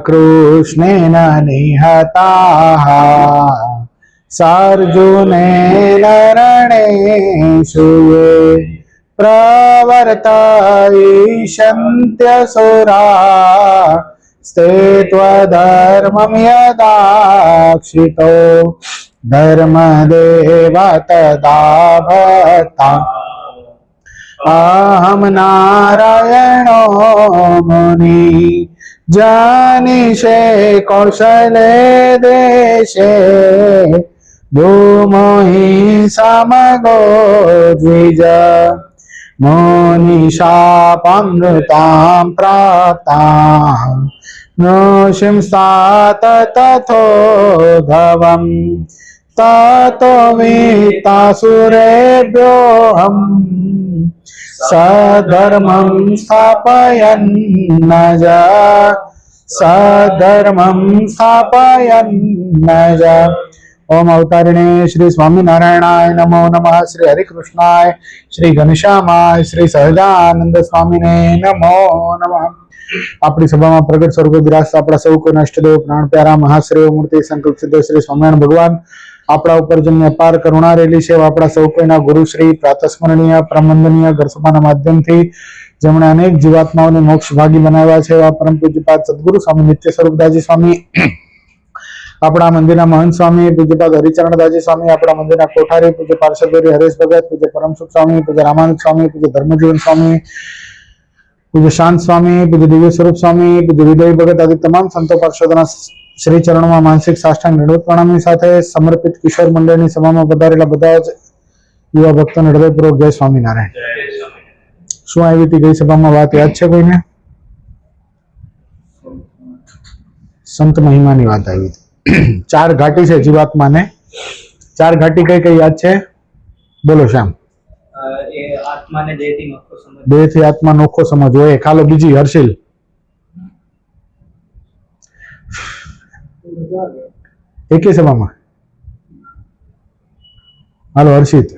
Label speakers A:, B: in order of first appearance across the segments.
A: कृष्णेन निहताः सार्जुनेन रणेषु ये प्रवर्तयिष्यन्त्यसुरा स्ते त्वधर्मं यदाक्षितो धर्मदेव तदा भक्ता अहं नारायणो मुनि जानिषे कौशले देशे भूमो हि समगो द्विज मुनिशापामृतां प्राप्तां नृसिंस्तात तथोद्धवम् ततो वित्तासुरेभ्योऽहम् सधर्मं स्थापयन्नज सधर्मं स्थापयन्नज। ओम अवतारिणे श्री स्वामीनारायणाय नमो नमः। श्री हरिकृष्णाय श्री घनश्यामाय श्री सहजानंद स्वामीने नमो नमः। अपनी सभा में प्रगट स्वरूप विराजता अपना सौ को नष्टदेव प्राण प्यारा महाश्रेय मूर्ति संकल्प सिद्ध श्री स्वामिनारायण भगवान अपना ઉપર જેમની અપાર કરુણા રહેલી છે આપણા સૌ કોઈના ગુરુશ્રી પ્રાતસ્મરણીય પ્રમંદનીય ઘરસભાના માધ્યમથી જેમણે અનેક જીવાત્માઓને મોક્ષ ભાગી બનાવ્યા છે એવા પરમ પૂજ્યપાદ સદગુરુ સ્વામી નિત્ય સ્વરૂપદાસજી સ્વામી, આપણા મંદિરના મહંત સ્વામી પૂજ્યપાદ હરિચરણદાસજી સ્વામી, આપણા મંદિરના કોઠારી પૂજ્ય પાર્ષદગરી હરેશ ભગત, પૂજ્ય પરમસુખ સ્વામી, પૂજ્ય રામાનંદ સ્વામી, પૂજ્ય ધર્મજીવન સ્વામી, પૂજ્ય શાંત સ્વામી, પૂજ્ય દિવ્ય સ્વરૂપ સ્વામી, પૂજ્ય વિદય ભગત આદિ તમામ સંતો પાર્ષદોના श्री चरणों में मानसिक साष्टांग दंडवत प्रणाम साथे समर्पित किशोर मंडल सभा में पधारेला बधा ज युवा भक्तों ने हृदयपूर्वक जय स्वामीनारायण। शुं आवी थी गई सभा में बात याद है कोईने? संत महिमा नी बात आई थी। चार घाटी है जीवात्मा ने, चार घाटी कई कई याद है? बोलो श्याम। देह थी आत्मा नोखो समझो ए खालो बीजी हर्षिल एक ही सभा में हालो हर्षित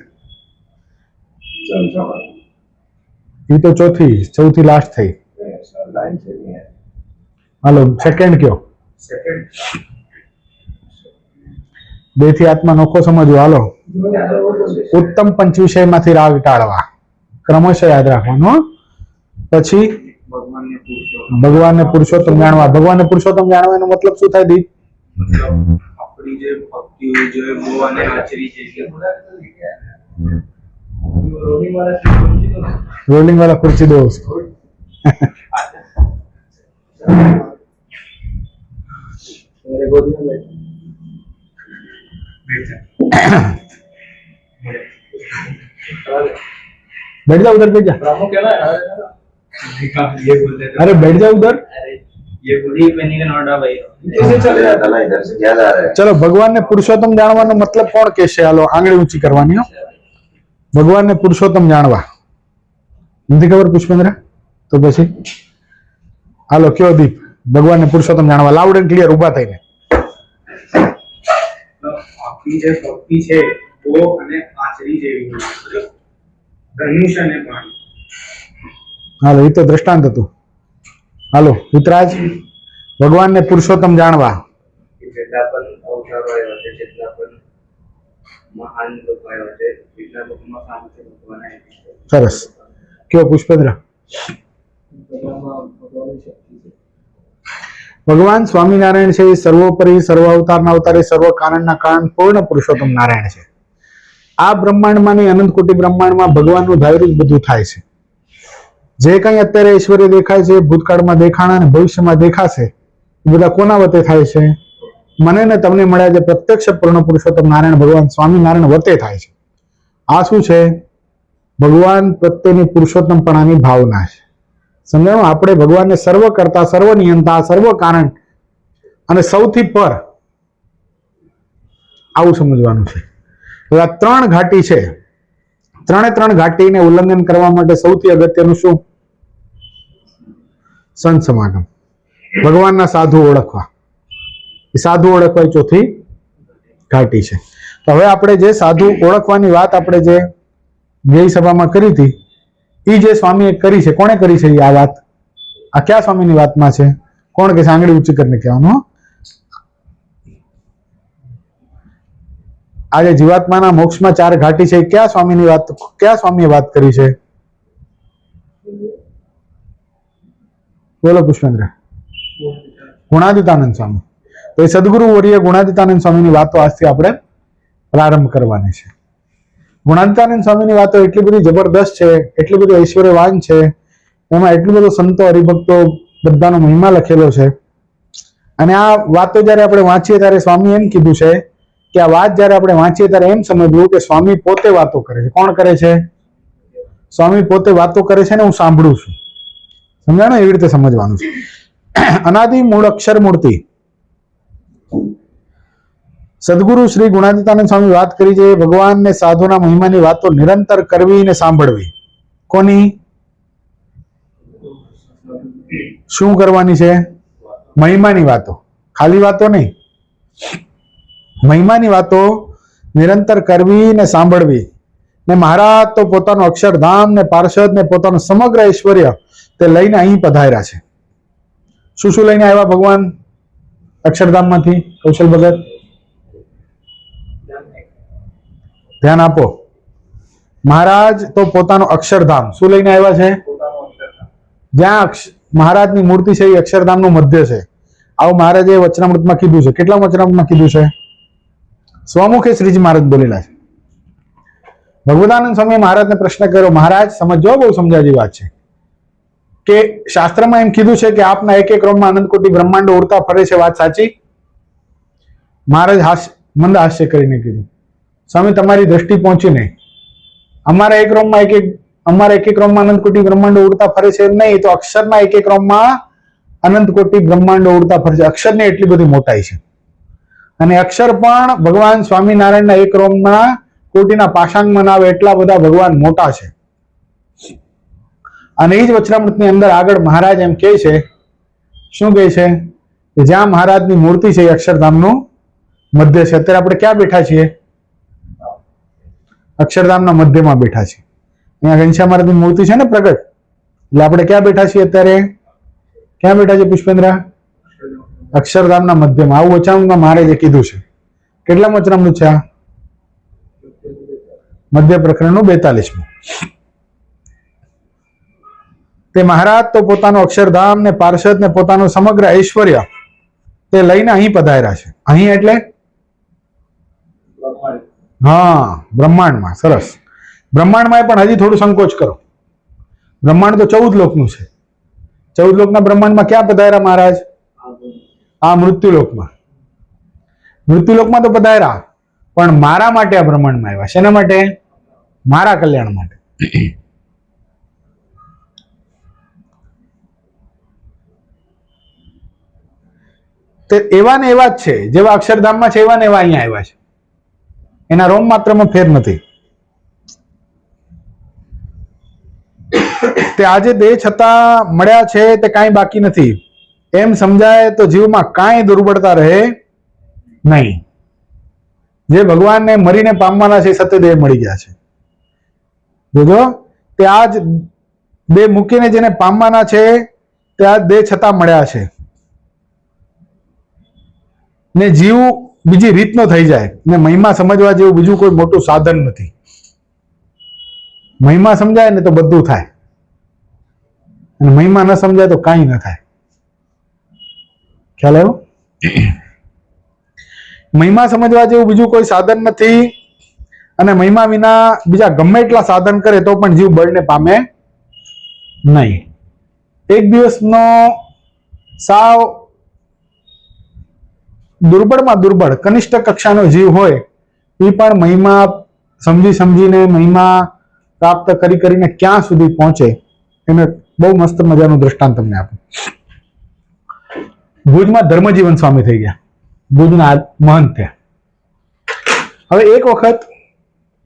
A: ये तो चौथी लास्ट थी। हालो सेकंड क्यों? बेथी आत्मा नोखो समझो। हालो उत्तम पंच विषय मांथी राग टाळवा क्रमशः याद राखवानो। पछी भगवान ने पुरुषोत्तम जाणवा। भगवान ने पुरुषोत्तम जाणवा एनो मतलब शुं थाय दी? अपनी जे भक्ति जो भगवान ने आचरी जे रोलिंग वाला कुर्सी दो उसको। मेरे गोदी में बैठ जा उधर, बैठ जा। अरे बैठ जा उधर। ये गुड़ी पहनी का नोटा भाई कैसे चले जाता ना इधर से क्या जा रहा है। चलो भगवान ने पुरुषोत्तम जानવાનો मतलब કોણ કહેશે? હાલો આંગળી ઊંચી કરવાની હો। ભગવાન ને પુરુષોત્તમ જાણવા નથી ખબર પુષ્પેન્દ્ર? તો પછી હાલો કયો દીપ? ભગવાન ને પુરુષોત્તમ જાણવા લાઉડ એન્ડ ક્લિયર ઊભા થઈને। આપણી જે ભક્તિ છે તો અને આચરી જેવી ધનુષ અને બાણ। હાલો એ તો દ્રષ્ટાંત હતું। हालो वितराज भगवान ने पुरुषोत्तम जानवा सरस क्यों पुष्पेंद्र? भगवान स्वामीनारायण से सर्वोपरि सर्व अवतार अवतारी सर्व कारण कारण पूर्ण पुरुषोत्तम नारायण है। आ ब्रह्मांड में अनंत कोटि ब्रह्मांड में भगवान नु धार्યું બધું થાય છે। जे कई अत्यारे ऐश्वर्य देखाय छे भूतकाल में देखाणा ने भविष्य में देखाशे बधा कोना वते थाय छे? मने ने तमने मळ्या जे प्रत्यक्ष पूर्ण पुरुषोत्तम नारायण भगवान स्वामीनारायण वते थाय छे। आ शुं छे? भगवान प्रत्येनी पुरुषोत्तमपणानी भावना छे। समजाणो? आपणे भगवानने सर्व करता सर्व नियंता सर्व कारण अने सौथी पर आवुं समजवानुं छे। तो आ त्रण घाटी छे। त्रणेय त्रण घाटीने उल्लंघन करवा माटे सौथी अगत्यनुं शुं? संत समागम। भगवानना साधु ओळखवा। साधु ओळखवा चौथी घाटी छे। तो हवे आपणे जे साधु ओळखवानी वात आपणे जे गई सभामां करी थी ई जे स्वामीए करी छे, कोणे करी छे आ वात? आ क्या स्वामीनी वातमां छे? કોણ કે આંગળી ઊંચી કરીને કહેવાનું. આજે જીવાત્માના મોક્ષમાં 4 ઘાટી છે. કયા સ્વામીએ વાત કરી છે? બોલો પુષ્પેન્દ્ર. ગુણાદિતાનંદ સ્વામી. તો એ સદગુરુ વર્ય ગુણાદિતાનંદ સ્વામીની વાતો આજથી આપણે પ્રારંભ કરવાની છે. ગુણાદિતાનંદ સ્વામીની વાતો એટલી બધી જબરદસ્ત છે, એટલી બધી ઐશ્વર્યવાન છે, એમાં એટલું બધું સંતો હરિભક્તો બધાનો મહિમા લખેલો છે. અને આ વાતો જયારે આપણે વાંચીએ ત્યારે સ્વામી એમ કીધું છે કે આ વાત જયારે આપણે વાંચીએ ત્યારે એમ સમજવું કે સ્વામી પોતે વાતો કરે છે. કોણ કરે છે? સ્વામી પોતે વાતો કરે છે ને હું સાંભળું છું. સમજાણો? એવી રીતે સમજવાનું છે. અનાદિ મૂળ અક્ષર મૂર્તિ સદગુરુ શ્રી ગુણાદિતાનંદ સ્વામી વાત કરી છે. ભગવાન ને સાધુના મહિમાની વાતો નિરંતર કરવી ને સાંભળવી. કોની? શું કરવાની છે? મહિમાની વાતો. ખાલી વાતો નહીં, મહિમાની વાતો નિરંતર કરવી ને સાંભળવી. ને મહારાજ તો પોતાનું અક્ષરધામ ને પાર્ષદ ને પોતાનું સમગ્ર ઐશ્વર્ય તે લઈને અહીં પધાર્યા છે. શું શું લઈને આવ્યા ભગવાન અક્ષરધામમાંથી? કૌશલ ભગત ધ્યાન આપો. મહારાજ તો પોતાનું અક્ષરધામ શું લઈને આવ્યા છે? જ્યાં મહારાજની મૂર્તિ છે એ અક્ષરધામનું મધ્ય છે. આવું મહારાજે વચનામૃતમાં કીધું છે. કેટલા વચનામૃતમાં કીધું છે? સ્વમુખે શ્રીજી મહારાજ બોલેલા છે. ભગવદાનંદ સ્વામીએ મહારાજને પ્રશ્ન કર્યો, મહારાજ સમજો, બહુ સમજાવી વાત છે કે શાસ્ત્રમાં એમ કીધું છે કે આપના એક એક રોમમાં અનંત કોટી બ્રહ્માંડો ઉડતા ફરે છે, વાત સાચી? મહારાજ મંદ હાસ્ય કરીને કીધું, સ્વામી તમારી દ્રષ્ટિ પહોંચી નહીં. અમારા એક રોમમાં અનંત કોટી બ્રહ્માંડો ઉડતા ફરે છે નહીં, તો અક્ષરના એક રોમમાં અનંત કોટી બ્રહ્માંડો ઉડતા ફરે છે. અક્ષરની એટલી બધી મોટાઈ છે. અને અક્ષર પણ ભગવાન સ્વામિનારાયણના એક રોમના કોટીના પાષાંગમાં ના આવે એટલા બધા ભગવાન મોટા છે. અને એ જ વચનામૃતની અંદર આગળ મહારાજ એમ કહે છે, શું કહે છે? કે જ્યાં મહારાજની મૂર્તિ છે એ અક્ષરધામનું મધ્ય છે. અત્યારે આપણે ક્યાં બેઠા છીએ? અક્ષરધામના મધ્યમાં બેઠા છીએ. અહીંયા ઘનશ્યામ મહારાજની મૂર્તિ છે ને પ્રગટ, એટલે આપણે ક્યાં બેઠા છીએ અત્યારે? ક્યાં બેઠા છે પુષ્પેન્દ્ર? અક્ષરધામના મધ્યમાં. આવું વચનામૃતમાં મહારાજે કીધું છે. કેટલા વચનામૃત છે આ? મધ્ય પ્રકરણનું 42મું. તે મહારાજ તો પોતાનું અક્ષરધામ ને પાર્ષદ ને પોતાનું સમગ્ર ઐશ્વર્ય તે લઈને અહીં પધાર્યા છે. અહીં એટલે હા, બ્રહ્માંડમાં. સરસ. બ્રહ્માંડમાં પણ હજી થોડું સંકોચ કરો. બ્રહ્માંડ તો 14 લોકનું છે. 14 લોકના બ્રહ્માંડમાં ક્યાં પધાર્યા મહારાજ? આ મૃત્યુલોકમાં. મૃત્યુલોકમાં તો પધાર્યા, પણ મારા માટે આ બ્રહ્માંડમાં આવ્યા. શેના માટે? મારા કલ્યાણ માટે. તે એવા ને એવા જ છે. જેવા અક્ષરધામમાં છે એવા ને એવા અહીંયા આવ્યા છે. એના રોમ માત્રમાં ફેર નથી. તે આજે દેહ છતાં મળ્યા છે તે કાંઈ બાકી નથી. એમ સમજાય તો જીવમાં કાંઈ દુર્બળતા રહે નહીં. જે ભગવાનને મરીને પામવાના છે સત્ય દેહ મળી ગયા છે. જોજો, તે આજ દેહ મૂકીને જેને પામવાના છે તે આ દેહ છતાં મળ્યા છે. ને જીવ બીજી રીતનો થઈ જાય. ને મહિમા સમજવા જેવું બીજું કોઈ મોટું સાધન નથી. મહિમા સમજાય ને તો બધું થાય, અને મહિમા ન સમજાય તો કાંઈ ન થાય. ખ્યાલ આવ્યો? મહિમા સમજવા જેવું બીજું કોઈ સાધન નથી. અને મહિમા વિના બીજા ગમે એટલા સાધન કરે તો પણ જીવ બળને પામે નહીં. એક દિવસનો સાવ દુર્બળમાં દુર્બળ કનિષ્ઠ કક્ષાનો જીવ હોય એ પણ મહિમા સમજીને મહિમા પ્રાપ્ત કરીને ક્યાં સુધી પહોંચે એને બહુ મસ્ત મજાનું દ્રષ્ટાંત તમને આપું. ભુજમાં ધર્મજીવન સ્વામી થઈ ગયા. ભુજના મહંત થયા. હવે એક વખત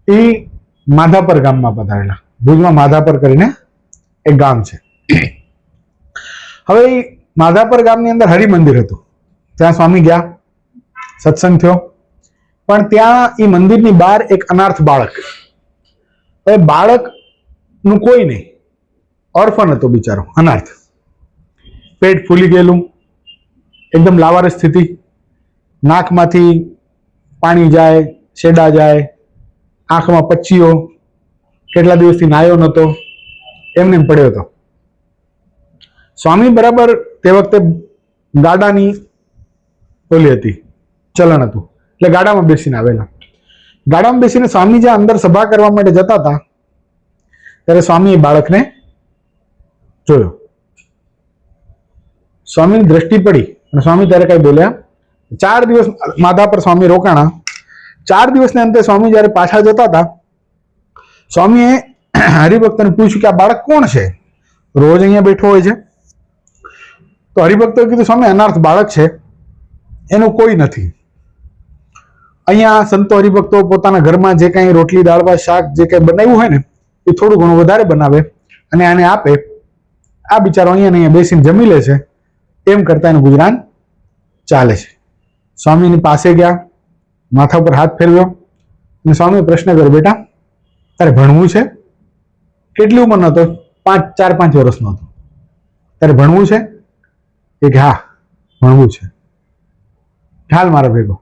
A: એ માધાપર ગામમાં પધારેલા. ભુજમાં માધાપર કરીને એક ગામ છે. હવે એ માધાપર ગામની અંદર હરિમંદિર હતું. ત્યાં સ્વામી ગયા, સત્સંગ થયો. પણ ત્યાં એ મંદિરની બહાર એક અનાર્થ બાળક, એ બાળકનું કોઈ નહીં, ઓર્ફન હતો બિચારો, અનાર્થ, પેટ ફૂલી ગયેલું, એકદમ લાવારસ સ્થિતિ, નાકમાંથી પાણી જાય, શેડા જાય, આંખમાં પચ્ચીઓ, કેટલા દિવસથી નાયો નહોતો, એમને એમ પડ્યો હતો. સ્વામી બરાબર તે વખતે ગાડાની ઓલી હતી, ચલણ હતું, એટલે ગાડામાં બેસીને આવેલા. ગાડામાં બેસીને સ્વામી જ્યાં અંદર સભા કરવા માટે જતા હતા ત્યારે સ્વામીએ બાળકને જોયો. સ્વામીની દ્રષ્ટિ પડી અને સ્વામી ત્યારે કઈ બોલ્યા. 4 દિવસ માધા પર સ્વામી રોકાણા. 4 દિવસને અંતે સ્વામી જયારે પાછા જતા હતા, સ્વામીએ હરિભક્તને પૂછ્યું કે આ બાળક કોણ છે, રોજ અહીંયા બેઠો હોય છે? તો હરિભક્તોએ કીધું સ્વામી અનાર્થ બાળક છે, એનું કોઈ નથી. અહીંયા સંતો હરિભક્તો પોતાના ઘરમાં જે કાંઈ રોટલી દાળ ભાત શાક જે કાંઈ બનાવ્યું હોય ને એ થોડું ઘણું વધારે બનાવે અને આને આપે. આ બિચારો અહીંયા બેસીને જમી લે છે, એમ કરતા એનું ગુજરાન ચાલે છે. સ્વામીની પાસે ગયા, માથા ઉપર હાથ ફેરવ્યો અને સ્વામીએ પ્રશ્ન કર્યો, બેટા તારે ભણવું છે? કેટલી ઉંમરનો હતો? 4-5 વર્ષનો હતો. તારે ભણવું છે? એ કે હા ભણવું છે. ખ્યાલ મારા ભેગો.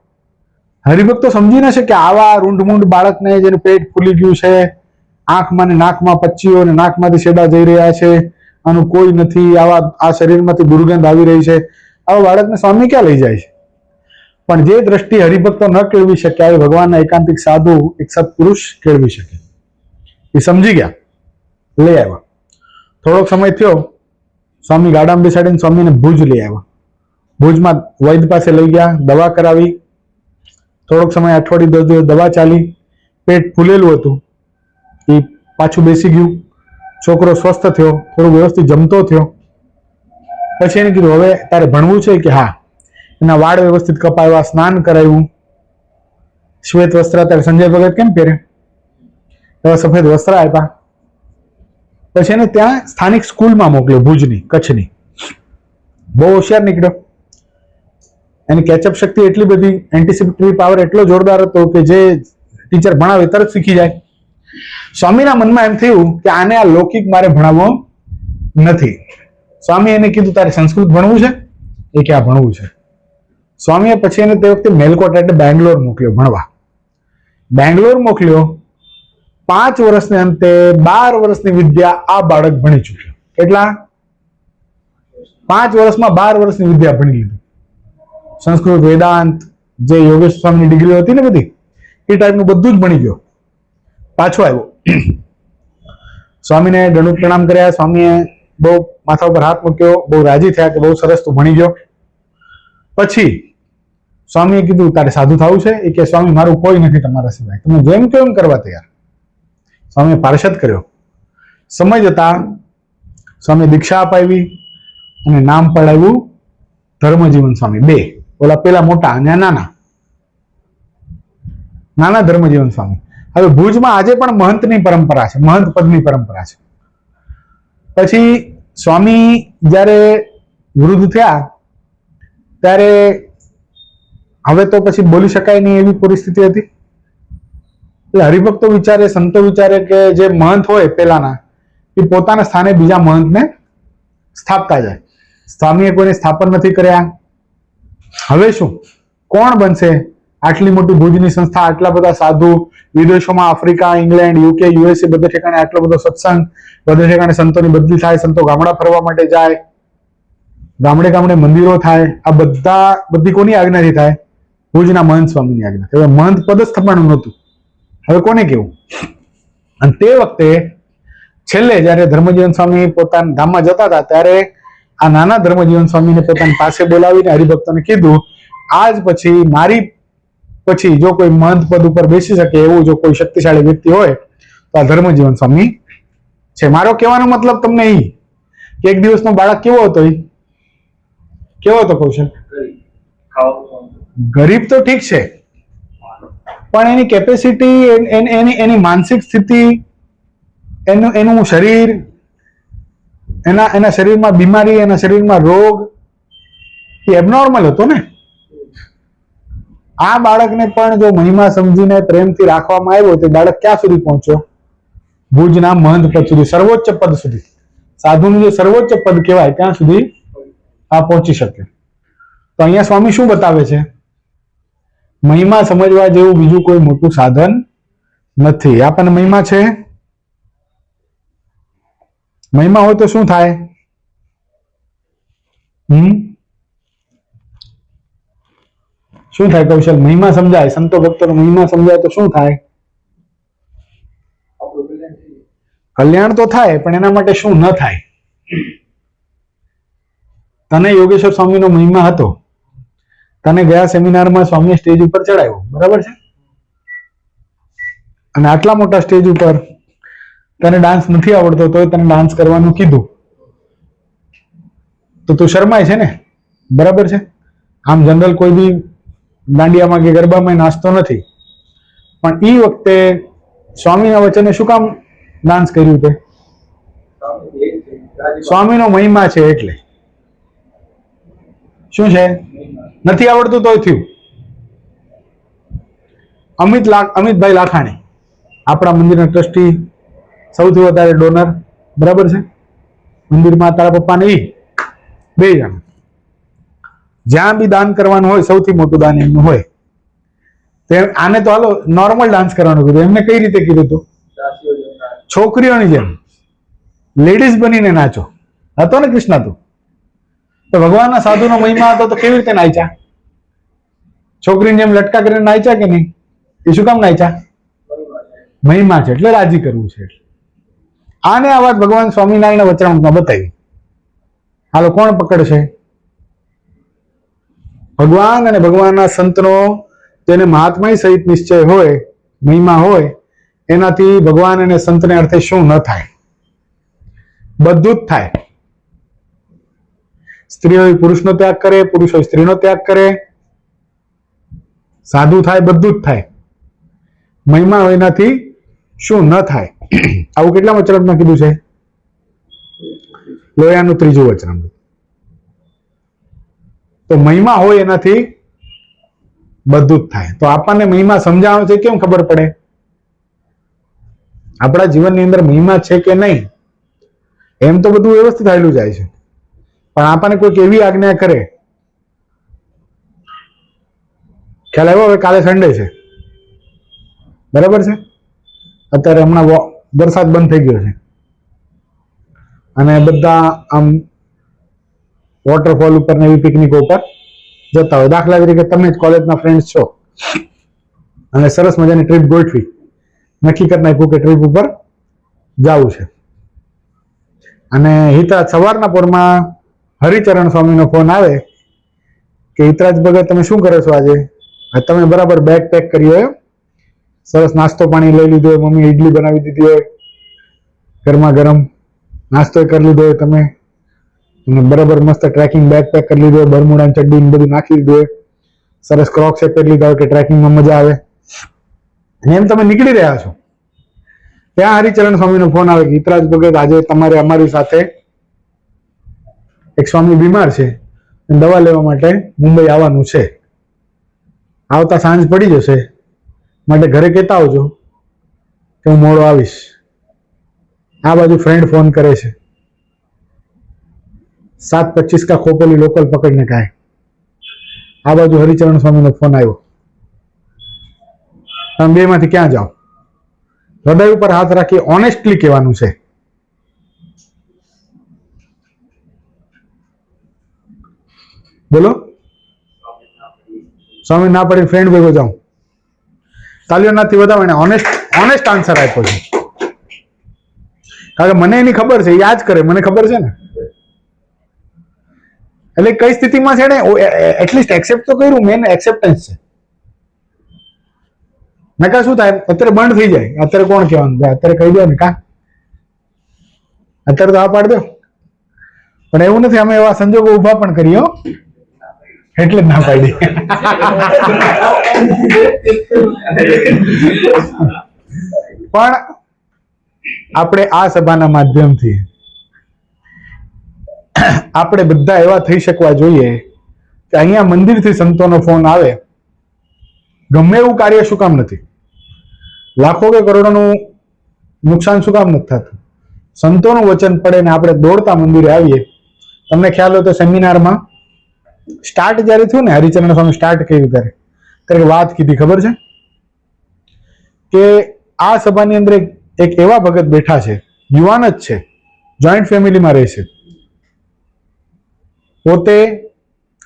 A: હરિભક્તો સમજી ન શકે આવા રૂંઢમૂંઢ બાળકને જેનું પેટ ફૂલી ગયું છે, આંખમાં ને નાકમાં પચ્ચીઓ ને નાકમાંથી શેડા જઈ રહ્યા છે, આનું કોઈ નથી, આ શરીરમાંથી દુર્ગંધ આવી રહી છે, આવા બાળકને સ્વામી ક્યાં લઈ જાય છે? પણ જે દ્રષ્ટિ હરિભક્તો ન કેળવી શક્યા એ ભગવાનના એકાંતિક સાધુ, એક સત્પુરુષ કેળવી શકે. એ સમજી ગયા, લઈ આવ્યા. થોડોક સમય થયો, સ્વામી ગાડામાં બેસાડીને સ્વામીને ભુજ લઈ આવ્યા. ભુજમાં વૈદ્ય પાસે લઈ ગયા, દવા કરાવી. થોડોક સમય અઠવાડિયું 10 દિવસ દવા ચાલી. પેટ ફૂલેલું હતું એ પાછું બેસી ગયું. છોકરો સ્વસ્થ થયો, થોડું વ્યવસ્થિત જમતો થયો. પછી એને કીધું હવે તારે ભણવું છે? કે હા. એના વાળ વ્યવસ્થિત કપાવ્યા, સ્નાન કરાવ્યું, શ્વેત વસ્ત્ર, અત્યારે સંજય ભગત કેમ પહેરે એવા સફેદ વસ્ત્ર આપ્યા. પછી એને ત્યાં સ્થાનિક સ્કૂલમાં મોકલ્યો, ભુજની, કચ્છની. બહુ હોશિયાર નીકળ્યો. એની કેચઅપ શક્તિ એટલી બધી, એન્ટિસિપેટરી પાવર એટલો જોરદાર હતો કે જે ટીચર ભણાવે તરત શીખી જાય. સ્વામીના મનમાં એમ થયું કે આને આ લૌકિક મારે ભણાવવો નથી. સ્વામી એને કીધું તારે સંસ્કૃત ભણવું છે? એ કે આ ભણવું છે. સ્વામીએ પછી એને તે વખતે મેલકોટ એટલે બેંગ્લોર મોકલ્યો ભણવા. બેંગ્લોર મોકલ્યો. 5 વર્ષને અંતે 12 વર્ષની વિદ્યા આ બાળક ભણી ચૂક્યો. કેટલા? 5 વર્ષમાં 12 વર્ષની વિદ્યા ભણી લીધું. સંસ્કૃત, વેદાંત, જે યોગેશ સ્વામીની ડિગ્રીઓ હતી ને બધી, એ ટાઈપનું બધું જ ભણી ગયો. પાછો આવ્યો. સ્વામીને દંડવત પ્રણામ કર્યા. સ્વામીએ બહુ માથા ઉપર હાથ મૂક્યો, બહુ રાજી થયા કે બહુ સરસ તું ભણી ગયો. પછી સ્વામીએ કીધું તારે સાધુ થવું છે? એ કે સ્વામી મારું કોઈ નથી તમારા સિવાય, તમે જેમ કહો એમ કરવા તૈયાર. સ્વામીએ પાર્ષદ કર્યો. સમય જતા સ્વામી દીક્ષા અપાવી અને નામ પડાવ્યું ધર્મજીવન સ્વામી. 2, ઓલા પેલા મોટા અને નાના ધર્મજીવન સ્વામી. હવે ભુજમાં આજે પણ મહંતની પરંપરા છે, મહંત પદની પરંપરા છે. પછી સ્વામી જ્યારે વૃદ્ધ થયા ત્યારે હવે તો પછી બોલી શકાય નહીં એવી પરિસ્થિતિ હતી. એટલે હરિભક્તો વિચારે, સંતો વિચારે કે જે મહંત હોય પેલાના એ પોતાના સ્થાને બીજા મહંતને સ્થાપતા જાય. સ્વામીએ કોઈને સ્થાપન નથી કર્યા. હવે શું, કોણ બનશે? આટલી મોટી ભુજની સંસ્થા, આટલા બધા સાધુ, વિદેશોમાં આફ્રિકા, ઇંગ્લેન્ડ, યુકે, યુએસએ બધે ઠેકાણે આટલો બધો સત્સંગ, બધે ઠેકાણે સંતોની બદલી થાય, સંતો ગામડા ફરવા માટે જાય, ગામડે ગામડે મંદિરો થાય. આ બધી કોની આજ્ઞાથી થાય? ભુજના મહંત સ્વામીની આજ્ઞા. હવે મહંત પદ જ થવાનું નહોતું, હવે કોને કેવું? અને તે વખતે છેલ્લે જયારે ધર્મજીવન સ્વામી પોતાના ધામમાં જતા હતા ત્યારે આ નાના ધર્મજીવન સ્વામીને પોતાની પાસે બોલાવીને હરિભક્તોને કીધું આજ પછી મારી પછી જો કોઈ મહંત પદ ઉપર બેસી શકે એવું જો કોઈ શક્તિશાળી વ્યક્તિ હોય તો આ ધર્મજીવન સ્વામી છે. મારો કહેવાનો મતલબ તમને એ કે એક દિવસનો બાળક કેવો હતો? કેવો હતો કૌશલ? ગરીબ તો ઠીક છે, પણ એની કેપેસિટી, એની માનસિક સ્થિતિ, એનું શરીર, એના શરીરમાં બીમારી, એના શરીરમાં રોગ એ એબનોર્મલ હતો ને. આ બાળકને પણ જો મહિમા સમજીને પ્રેમથી રાખવામાં આવ્યો તો બાળક ક્યાં સુધી પહોંચ્યો? ભુજના મહંત પદ સુધી, સર્વોચ્ચ પદ સુધી. સાધુનું જે સર્વોચ્ચ પદ કહેવાય ત્યાં સુધી આ પહોંચી શકે. તો અહીંયા સ્વામી શું બતાવે છે? મહિમા સમજવા જેવું બીજું કોઈ મોટું સાધન નથી. આપણને મહિમા છે. મહિમા હોય તો શું થાય? શું થાય કૌશલ? મહિમા સમજાય, સંતો ભક્તોનો મહિમા સમજાય તો શું થાય? કલ્યાણ તો થાય, પણ એના માટે શું ન થાય? તને યોગેશ્વર સ્વામીનો મહિમા હતો, તને ગયા સેમિનારમાં સ્વામીએ સ્ટેજ ઉપર ચડાવ્યો, બરાબર છે? અને આટલા મોટા સ્ટેજ ઉપર તને ડાન્સ નથી આવડતો તો તને ડાન્સ કરવાનું કીધું, તો તું શરમાય છે ને, બરાબર છે? આમ જનરલ કોઈ બી દાંડિયામાં કે ગરબામાં નાચતો નથી, પણ એ વખતે સ્વામીના વચને શું કામ ડાન્સ કર્યું? તે સ્વામીનો મહિમા છે એટલે. શું છે? નથી આવડતું તોય થયું. અમિતભાઈ લાખાણી, આપણા મંદિરના ટ્રસ્ટી, સૌથી વધારે ડોનર, બરાબર છે? મંદિરમાં તારા પપ્પાને ઈ બે જણ, જ્યાં બી દાન કરવાનું હોય સૌથી મોટું દાન એમનું હોય. આને તો હાલો નોર્મલ ડાન્સ કરવાનું કીધું. એમને કઈ રીતે કીધું હતું? છોકરીઓની જેમ લેડીઝ બનીને નાચો. હતો ને કૃષ્ણ? તું તો ભગવાનના સાધુનો મહિમા હતો તો કેવી રીતે નાચ્યા? છોકરીની જેમ લટકા કરીને નાચ્યા કે નહીં? એ શું કામ નાચ્યા? મહિમા છે એટલે રાજી કરવું છે. આને આ વાત ભગવાન સ્વામિનારાયણ વચનામૃતમાં બતાવી. હાલો કોણ પકડશે? ભગવાન અને ભગવાનના સંતનો તેને મહાત્મા સહિત નિશ્ચય હોય, મહિમા હોય, એનાથી ભગવાન અને સંતને અર્થે શું ન થાય? બધું જ થાય. સ્ત્રીઓ પુરુષનો ત્યાગ કરે, પુરુષો સ્ત્રીનો ત્યાગ કરે, સાધુ થાય, બધું જ થાય. મહિમા હોય એનાથી શું ન થાય? આવું કેટલા વચનામૃતમાં કીધું છે? લોયાનું 3જું વચનામૃત. તો મહિમા હોય એનાથી બધું જ થાય. તો આપણને મહિમા સમજાવવાનો છે, કેમ ખબર પડે? આપણા જીવનની અંદર મહિમા છે કે નહીં, એમ તો બધું વ્યવસ્થિત થયેલું જાય છે, પણ આપણને કોઈક એવી આજ્ઞા કરે, ખ્યાલ આવ્યો? હવે કાલે સન્ડે છે, બરાબર છે? અત્યારે હમણાં વરસાદ બંધ થઈ ગયો છે અને બધા આમ વોટરફોલ ઉપર ને એવી પિકનિકો ઉપર જતા હોય. દાખલા તરીકે તમે જ કોલેજના ફ્રેન્ડ્સ છો અને સરસ મજાની ટ્રીપ ગોઠવી, નક્કી કરી નાખ્યું કે ટ્રીપ ઉપર જવું છે. અને હિતરાજ સવારના પોરમાં હરિચરણ સ્વામીનો ફોન આવે કે હિતરાજ ભગત તમે શું કરો છો આજે? તમે બરાબર બેગ પેક કરી હોય, સરસ નાસ્તો પાણી લઈ લીધો હોય, મમ્મી ઇડલી બનાવી દીધી હોય, ગરમા ગરમ નાસ્તો કરી લીધો હોય, તમે બરાબર મસ્ત ટ્રેકિંગ બેગ પેક કરી લીધો હોય, બરમુડા ચડ્ડી બધું નાખી દીધું હોય, સરસ ક્રોક્સ પહેરી લીધા હોય કે ટ્રેકિંગમાં મજા આવે, એમ તમે નીકળી રહ્યા છો. ત્યાં હરિચરણ સ્વામીનો ફોન આવે કે હિતરાજ ભગત આજે તમારે અમારી સાથે, એક સ્વામી બીમાર છે, દવા લેવા માટે મુંબઈ આવવાનું છે, આવતા સાંજ પડી જશે, માટે ઘરે કહેતા આવજો કે હું મોડો આવીશ. આ બાજુ ફ્રેન્ડ ફોન કરે છે, 7:25 કા ખોપોલી લોકલ પકડને કાય. આ બાજુ હરિચરણ સ્વામીનો ફોન આવ્યો, તમે બે માંથી ક્યાં જાઓ? હૃદય ઉપર હાથ રાખી ઓનેસ્ટલી કહેવાનું છે. બોલો. સ્વામી ના પડી ફ્રેન્ડ ભેગો જાઉં. તાલીઓ નથી વધારે ઓનેસ્ટ આન્સર આપ્યો છે. કારણ કે મને એની ખબર છે, યાદ કરે, મને ખબર છે ને. એટલે કઈ સ્થિતિમાં છે ને એટલીસ્ટ એક્સેપ્ટ તો કર્યું, મેન એક્સેપ્ટન્સ છે. નકા શું થાય? અત્યારે બંધ થઈ જાય. અત્યારે કોણ કહેવાનું? અત્યારે કહી દો ને, કા અત્યારે તો આ પાડ દો. પણ એવું નથી, અમે એવા સંજોગો ઉભા પણ કરીએ એટલે જ ના પાડી. પણ આપણે આ સભાના માધ્યમથી આપણે બધા એવા થઈ શકવા જોઈએ કે અહીંયા મંદિરથી સંતોનો ફોન આવે, ગમે એવું કાર્ય શું કામ નથી, લાખો કે કરોડોનું નુકસાન શું કામ નથી થતું, સંતોનું વચન પડે ને આપણે દોડતા મંદિરે આવીએ. તમને ખ્યાલ હોય તો સેમિનારમાં સ્ટાર્ટ જયારે થયું ને હરિચરણ સ્વામી સ્ટાર્ટ કર્યું ત્યારે વાત કીધી ખબર છે કે આ સભાની અંદર એક એવા ભગત બેઠા છે, યુવાન જ છે, જોઈન્ટ ફેમિલીમાં રહે છે, પોતે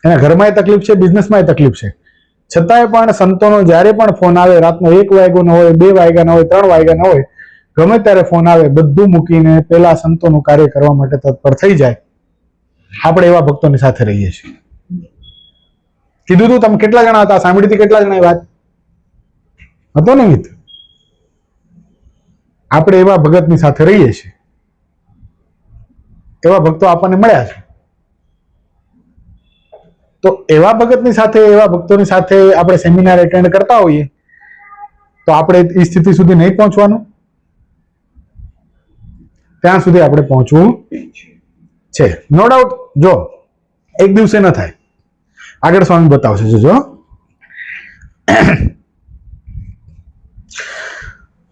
A: એના ઘરમાં તકલીફ છે, બિઝનેસમાં તકલીફ છે, છતાંય પણ સંતોનો જ્યારે પણ ફોન આવે, રાતનો 1 વાગ્યાનો હોય, 2 વાગ્યાનો હોય, 3 વાગ્યાનો હોય, ગમે ત્યારે ફોન આવે, બધું મૂકીને પેલા સંતોનું કાર્ય કરવા માટે તત્પર થઈ જાય. આપણે એવા ભક્તોની સાથે રહીએ છીએ. કીધું તું તમે કેટલા જણા હતા, સાંભળી હતી કેટલા જણા વાત હતો ને મિત્ર? આપણે એવા ભગતની સાથે રહીએ છીએ, એવા ભક્તો આપણને મળ્યા છે. તો એવા ભગતની સાથે, એવા ભક્તોની સાથે આપણે સેમિનાર એટેન્ડ કરતા હોઈએ તો આપણે એ સ્થિતિ સુધી નહીં પહોંચવાનું, ત્યાં સુધી આપણે પહોંચવું છે. No doubt. જો એક દિવસે ન થાય, આગળ સ્વામી બતાવશે. જોજો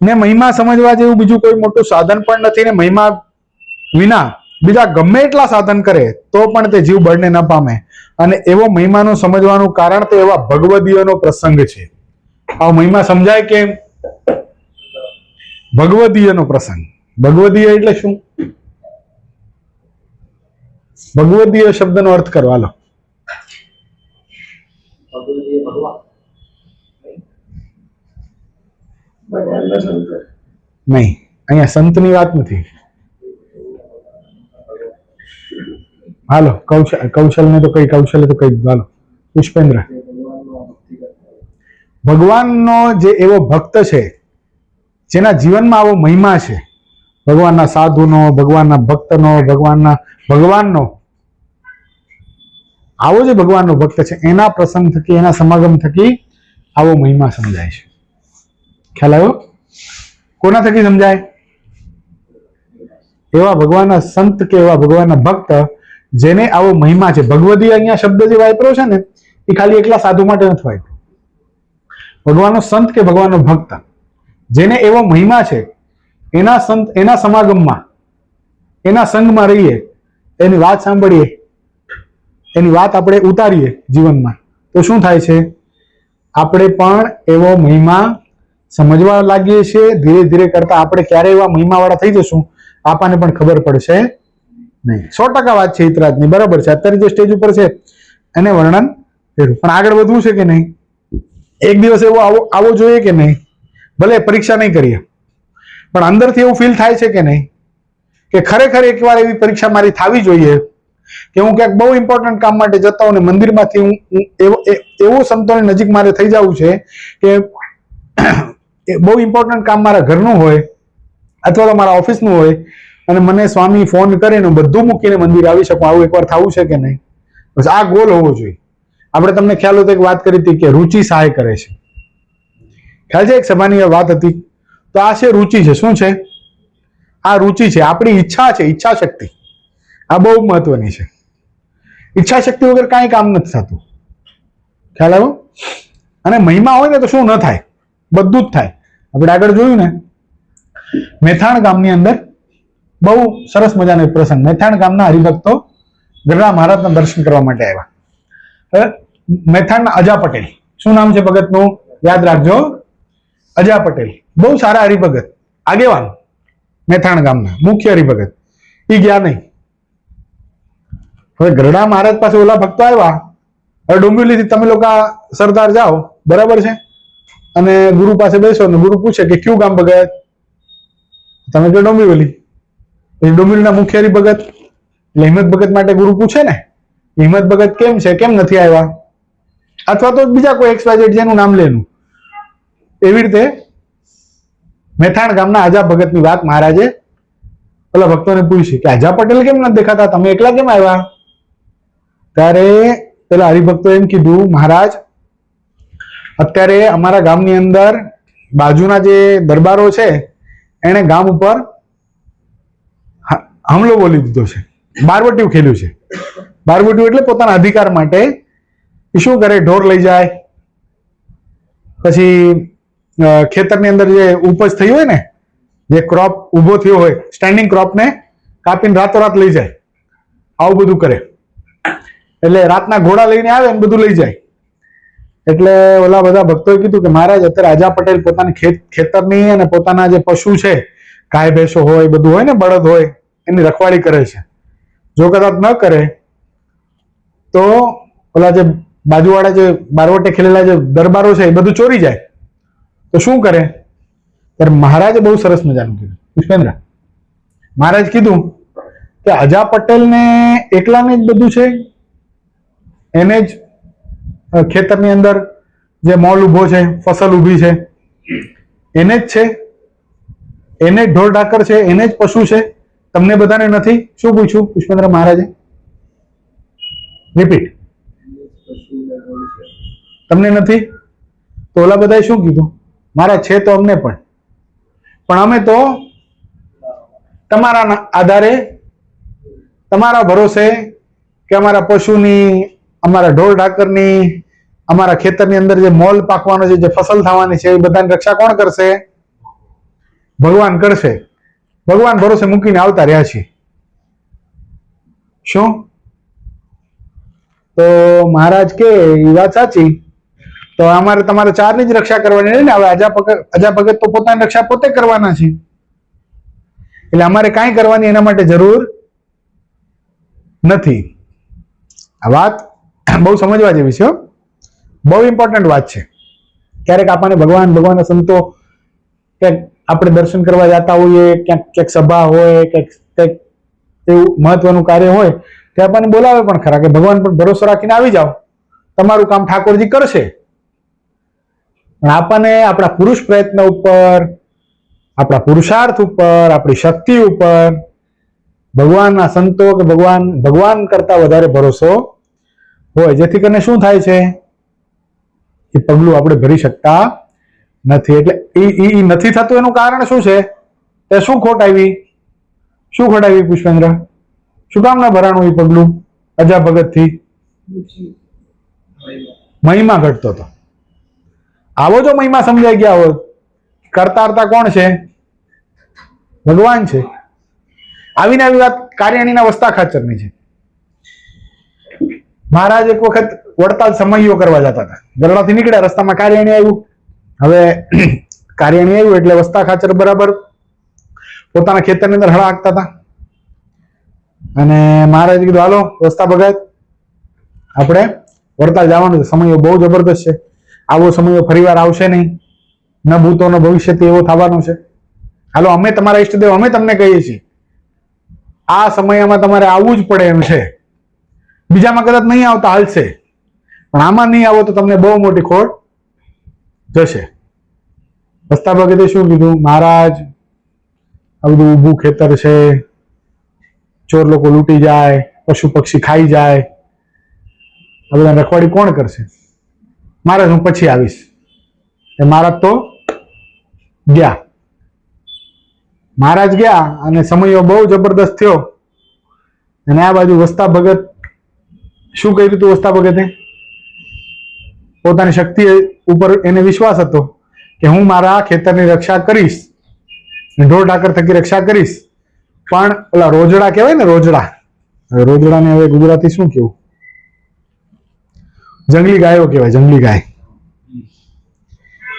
A: ને મહિમા સમજવા જેવું બીજું કોઈ મોટું સાધન પણ નથી, ને મહિમા વિના બીજા ગમે એટલા સાધન કરે તો પણ તે જીવ બળને ન પામે. અને એવો મહિમાનું સમજવાનું કારણ તો એવા ભગવદીયનો પ્રસંગ છે. આ મહિમા સમજાય કેમ? ભગવદીયનો પ્રસંગ. ભગવદીય એટલે શું? ભગવદીય શબ્દનો અર્થ કરો હાલો. નહીં, અહીંયા સંતની વાત નથી. હાલો કૌશલ ને તો કઈ, કૌશલ્ય તો કઈ. હાલો પુષ્પેન્દ્ર. ભગવાનનો જે એવો ભક્ત છે જેના જીવનમાં આવો મહિમા છે, ભગવાનના સાધુનો, ભગવાનના ભક્તનો, ભગવાનનો આવો જે ભગવાનનો ભક્ત છે, એના પ્રસંગ થકી, એના સમાગમ થકી આવો મહિમા સમજાય છે. ખ્યાલ આવ્યો? કોના થકી સમજાય? એવા ભગવાનના સંત કે એવા ભગવાનના ભક્ત જેને આવો મહિમા છે. ભગવદી અહીંયા શબ્દ જે વાપર્યો છે ને એ ખાલી એકલા સાધુ માટે નથી વાપર્યો. ભગવાનનો સંત કે ભગવાનનો ભક્ત જેને એવો મહિમા છે, એના સંત, એના સમાગમમાં, એના સંગમાં રહીએ, એની વાત સાંભળીએ, એની વાત આપણે ઉતારીએ જીવનમાં, તો શું થાય છે? આપણે પણ એવો મહિમા સમજવા લાગીએ છીએ. ધીરે ધીરે કરતા આપણે ક્યારે એવા મહિમા વાળા થઈ જશું આપણને પણ ખબર પડશે નહીં. 100% વાત છે હિતરાજની, બરાબર છે. અત્યારે જે સ્ટેજ ઉપર છે એને વર્ણન કર્યું, પણ આગળ વધવું છે કે નહીં? એક દિવસ એવો આવો જોઈએ કે નહીં? ભલે પરીક્ષા નહીં કરીએ, પણ અંદરથી એવું ફીલ થાય છે કે નહીં કે ખરેખર એકવાર એવી પરીક્ષા મારી થવી જોઈએ કે હું ક્યાંક બહુ ઇમ્પોર્ટન્ટ કામ માટે જતા હોઉં ને મંદિરમાંથી હું એવું સંતોની નજીક મારે થઈ જવું છે કે બહુ ઇમ્પોર્ટન્ટ કામ મારા ઘરનું હોય અથવા તો મારા ઓફિસનું હોય અને મને સ્વામી ફોન કરીને બધું મૂકીને મંદિર આવી શકું, આવું એકવાર થવું છે કે નહીં? બસ આ ગોલ હોવો જોઈએ. આપણે તમને ખ્યાલ હતો એક વાત કરી હતી કે રુચિ સહાય કરે છે. ખ્યાલ છે? એક સભાની વાત હતી. તો આ છે રુચિ છે. શું છે આ? રુચિ છે, આપણી ઈચ્છા છે, ઈચ્છા શક્તિ. આ બહુ મહત્વની છે. ઈચ્છા શક્તિ વગર કાંઈ કામ નથી થતું. ખ્યાલ આવ્યો? અને મહિમા હોય ને તો શું ન થાય? બધું જ થાય. આપણે આગળ જોયું ને, મેથાણ ગામની અંદર બહુ સરસ મજાનો પ્રસંગ. મેથાણ ગામના હરિભક્તો ગરડા મહારાજના દર્શન કરવા માટે આવ્યા. હવે મેથાણના અજા પટેલ, શું નામ છે ભગતનું? યાદ રાખજો, અજા પટેલ. બહુ સારા હરિભગત, આગેવાન, મેથાણ ગામના મુખ્ય હરિભગત. એ ગયા નહીં. હવે ગરડા મહારાજ પાસે ઓલા ભક્તો આવ્યા. હવે ડોંબિવલીથી તમે લોકો સરદાર જાઓ, બરાબર છે, અને ગુરુ પાસે બેસો ને ગુરુ પૂછે કે કયું ગામ ભગત? તમે કહો ડોંબિવલી. ડોંબિવલીના મુખ્ય હરિભગત એટલે હિંમત ભગત માટે ગુરુ પૂછે ને, હિંમત ભગત કેમ છે, કેમ નથી આવ્યા? અથવા તો બીજા કોઈ XYZ જેનું નામ લેનું. એવી રીતે મેથાણ ગામના આજા ભગતની વાત મહારાજે પેલા ભક્તોને પૂછી કે આજા પટેલ કેમ નથી દેખાતા, તમે એકલા કેમ આવ્યા? ત્યારે પેલા હરિભક્તો એમ કીધું, મહારાજ અત્યારે અમારા ગામની અંદર બાજુના જે દરબારો છે એને ગામ ઉપર હમલો બોલી દીધો છે, બારવટીયું ખેલ્યું છે. બારવટીયું એટલે પોતાના અધિકાર માટે એ શું કરે? ઢોર લઈ જાય, પછી ખેતરની અંદર જે ઉપજ થઈ હોય ને, જે ક્રોપ ઉભો થયો હોય, સ્ટેન્ડિંગ ક્રોપને કાપીને રાતોરાત લઈ જાય, આવું બધું કરે. એટલે રાતના ઘોડા લઈને આવે ને બધું લઈ જાય. એટલે ઓલા બધા ભક્તોએ કીધું કે મહારાજ અત્યારે આજા પટેલ પોતાની ખેતરની અને પોતાના જે પશુ છે, ગાય ભેંસો હોય બધું હોય ને, બળદ હોય, એની રખવાળી કરે છે. જો કદાચ ન કરે તો ઓલા જે બાજુવાળા જે બારવટે ખેલેલા જે દરબારો છે એ બધું ચોરી જાય. તો શું કરે? ત્યારે મહારાજે બહુ સરસ મજાનું કીધું. પુષ્પેન્દ્ર, મહારાજ કીધું કે અજા પટેલને એકલાને જ બધું છે, એને જ ખેતરની અંદર જે મોલ ઉભો છે, ફસલ ઊભી છે, એને જ છે, એને જ ઢોર ઢાકર છે, એને જ પશુ છે, તમને બધાને નથી? શું પૂછ્યું પુષ્પેન્દ્ર મહારાજે? રિપીટ. તમને નથી? તો ઓલા બધાએ શું કીધું? મહારાજ છે તો અમને પણ અમે તો તમારા આધારે, તમારા ભરોસે કે અમારા પશુની, અમારા ઢોર ઢાકરની, અમારા ખેતરની અંદર જે મોલ પાકવાનો છે, જે ફસલ થવાની છે, એ બધાની રક્ષા કોણ કરશે? ભગવાન કરશે. ભગવાન ભરોસે મૂકીને આવતા રહ્યા છીએ. શું? તો મહારાજ કે એ વાત સાચી. તો અમારે તમારે ચારની જ રક્ષા કરવાની ને. હવે અજા ભગત તો પોતાની રક્ષા પોતે કરવાના છે, એટલે અમારે કાંઈ કરવાની એના માટે જરૂર નથી. આ વાત બહુ સમજવા જેવી છે, બહુ ઇમ્પોર્ટન્ટ વાત છે. ક્યારેક આપણને ભગવાનના સંતો ક્યાંક આપણે દર્શન કરવા જતા હોઈએ, ક્યાંક સભા હોય, ક્યાંક એવું મહત્વનું કાર્ય હોય, તે આપણને બોલાવે પણ ખરા કે ભગવાન પર ભરોસો રાખીને આવી જાઓ, તમારું કામ ઠાકોરજી કરશે. પણ આપણને આપણા પુરુષ પ્રયત્ન ઉપર, આપણા પુરુષાર્થ ઉપર, આપણી શક્તિ ઉપર ભગવાનના સંતો કે ભગવાન કરતા વધારે ભરોસો હોય, જેથી કરીને શું થાય છે? એ પગલું આપણે ભરી શકતા નથી. એટલે એ નથી થતું એનું કારણ શું છે? તે શું ખોટ આવી? શું ખોટ આવી પુષ્પેન્દ્ર? શું કામ ના ભરાણું એ પગલું અજા ભગત થી? મહિમા ઘટતો હતો. આવો જો મહિમા સમજાઈ ગયા હોત, કરતા કોણ છે? ભગવાન છે. આવીને આવી વાત કાર્યાણીના વસ્તા ખાચરની છે. મહારાજ એક વખત વડતાલ સમયો કરવા જતા હતા, ગરડાથી નીકળ્યા, રસ્તામાં કાર્યાણી આવ્યું. હવે કાર્યાણી આવ્યું એટલે વસ્તા ખાચર બરાબર પોતાના ખેતરની અંદર હળા હાંકતા હતા. અને મહારાજે કીધું હાલો વસ્તા ભગત, આપણે વડતાલ જવાનું છે, સમયો બહુ જબરદસ્ત છે, આવો સમયો ફરીવાર આવશે નહીં, ન ભૂતો ન ભવિષ્યથી એવો થવાનો છે. હાલો, અમે તમારા ઈષ્ટદેવ, અમે તમને કહીએ છીએ આ સમયમાં તમારે આવવું જ પડે એમ છે. બીજામાં કદાચ નહીં આવતા હાલશે, પણ આમાં નહીં આવો તો તમને બહુ મોટી ખોટ જશે. વસ્તા ભગતે શું કીધું? મહારાજ, આ બધું ઊભું ખેતર છે, ચોર લોકો લૂંટી જાય, પશુ પક્ષી ખાઈ જાય, આ બધા રખવાડી કોણ કરશે? મહારાજ હું પછી આવીશ. એ મહારાજ તો ગયા. મહારાજ ગયા અને સમયો બહુ જબરદસ્ત થયો. અને આ બાજુ વસ્તા ભગત શું કર્યું હતું? વસ્તા ભગતે પોતાની શક્તિ ઉપર એને વિશ્વાસ હતો કે હું મારા ખેતરની રક્ષા કરીશ, ઢોર ઢાકર થકી રક્ષા કરીશ. પણ ઓલા રોજડા કહેવાય ને, રોજડાને હવે ગુજરાતી શું કેવું? જંગલી ગાયો કહેવાય, જંગલી ગાય.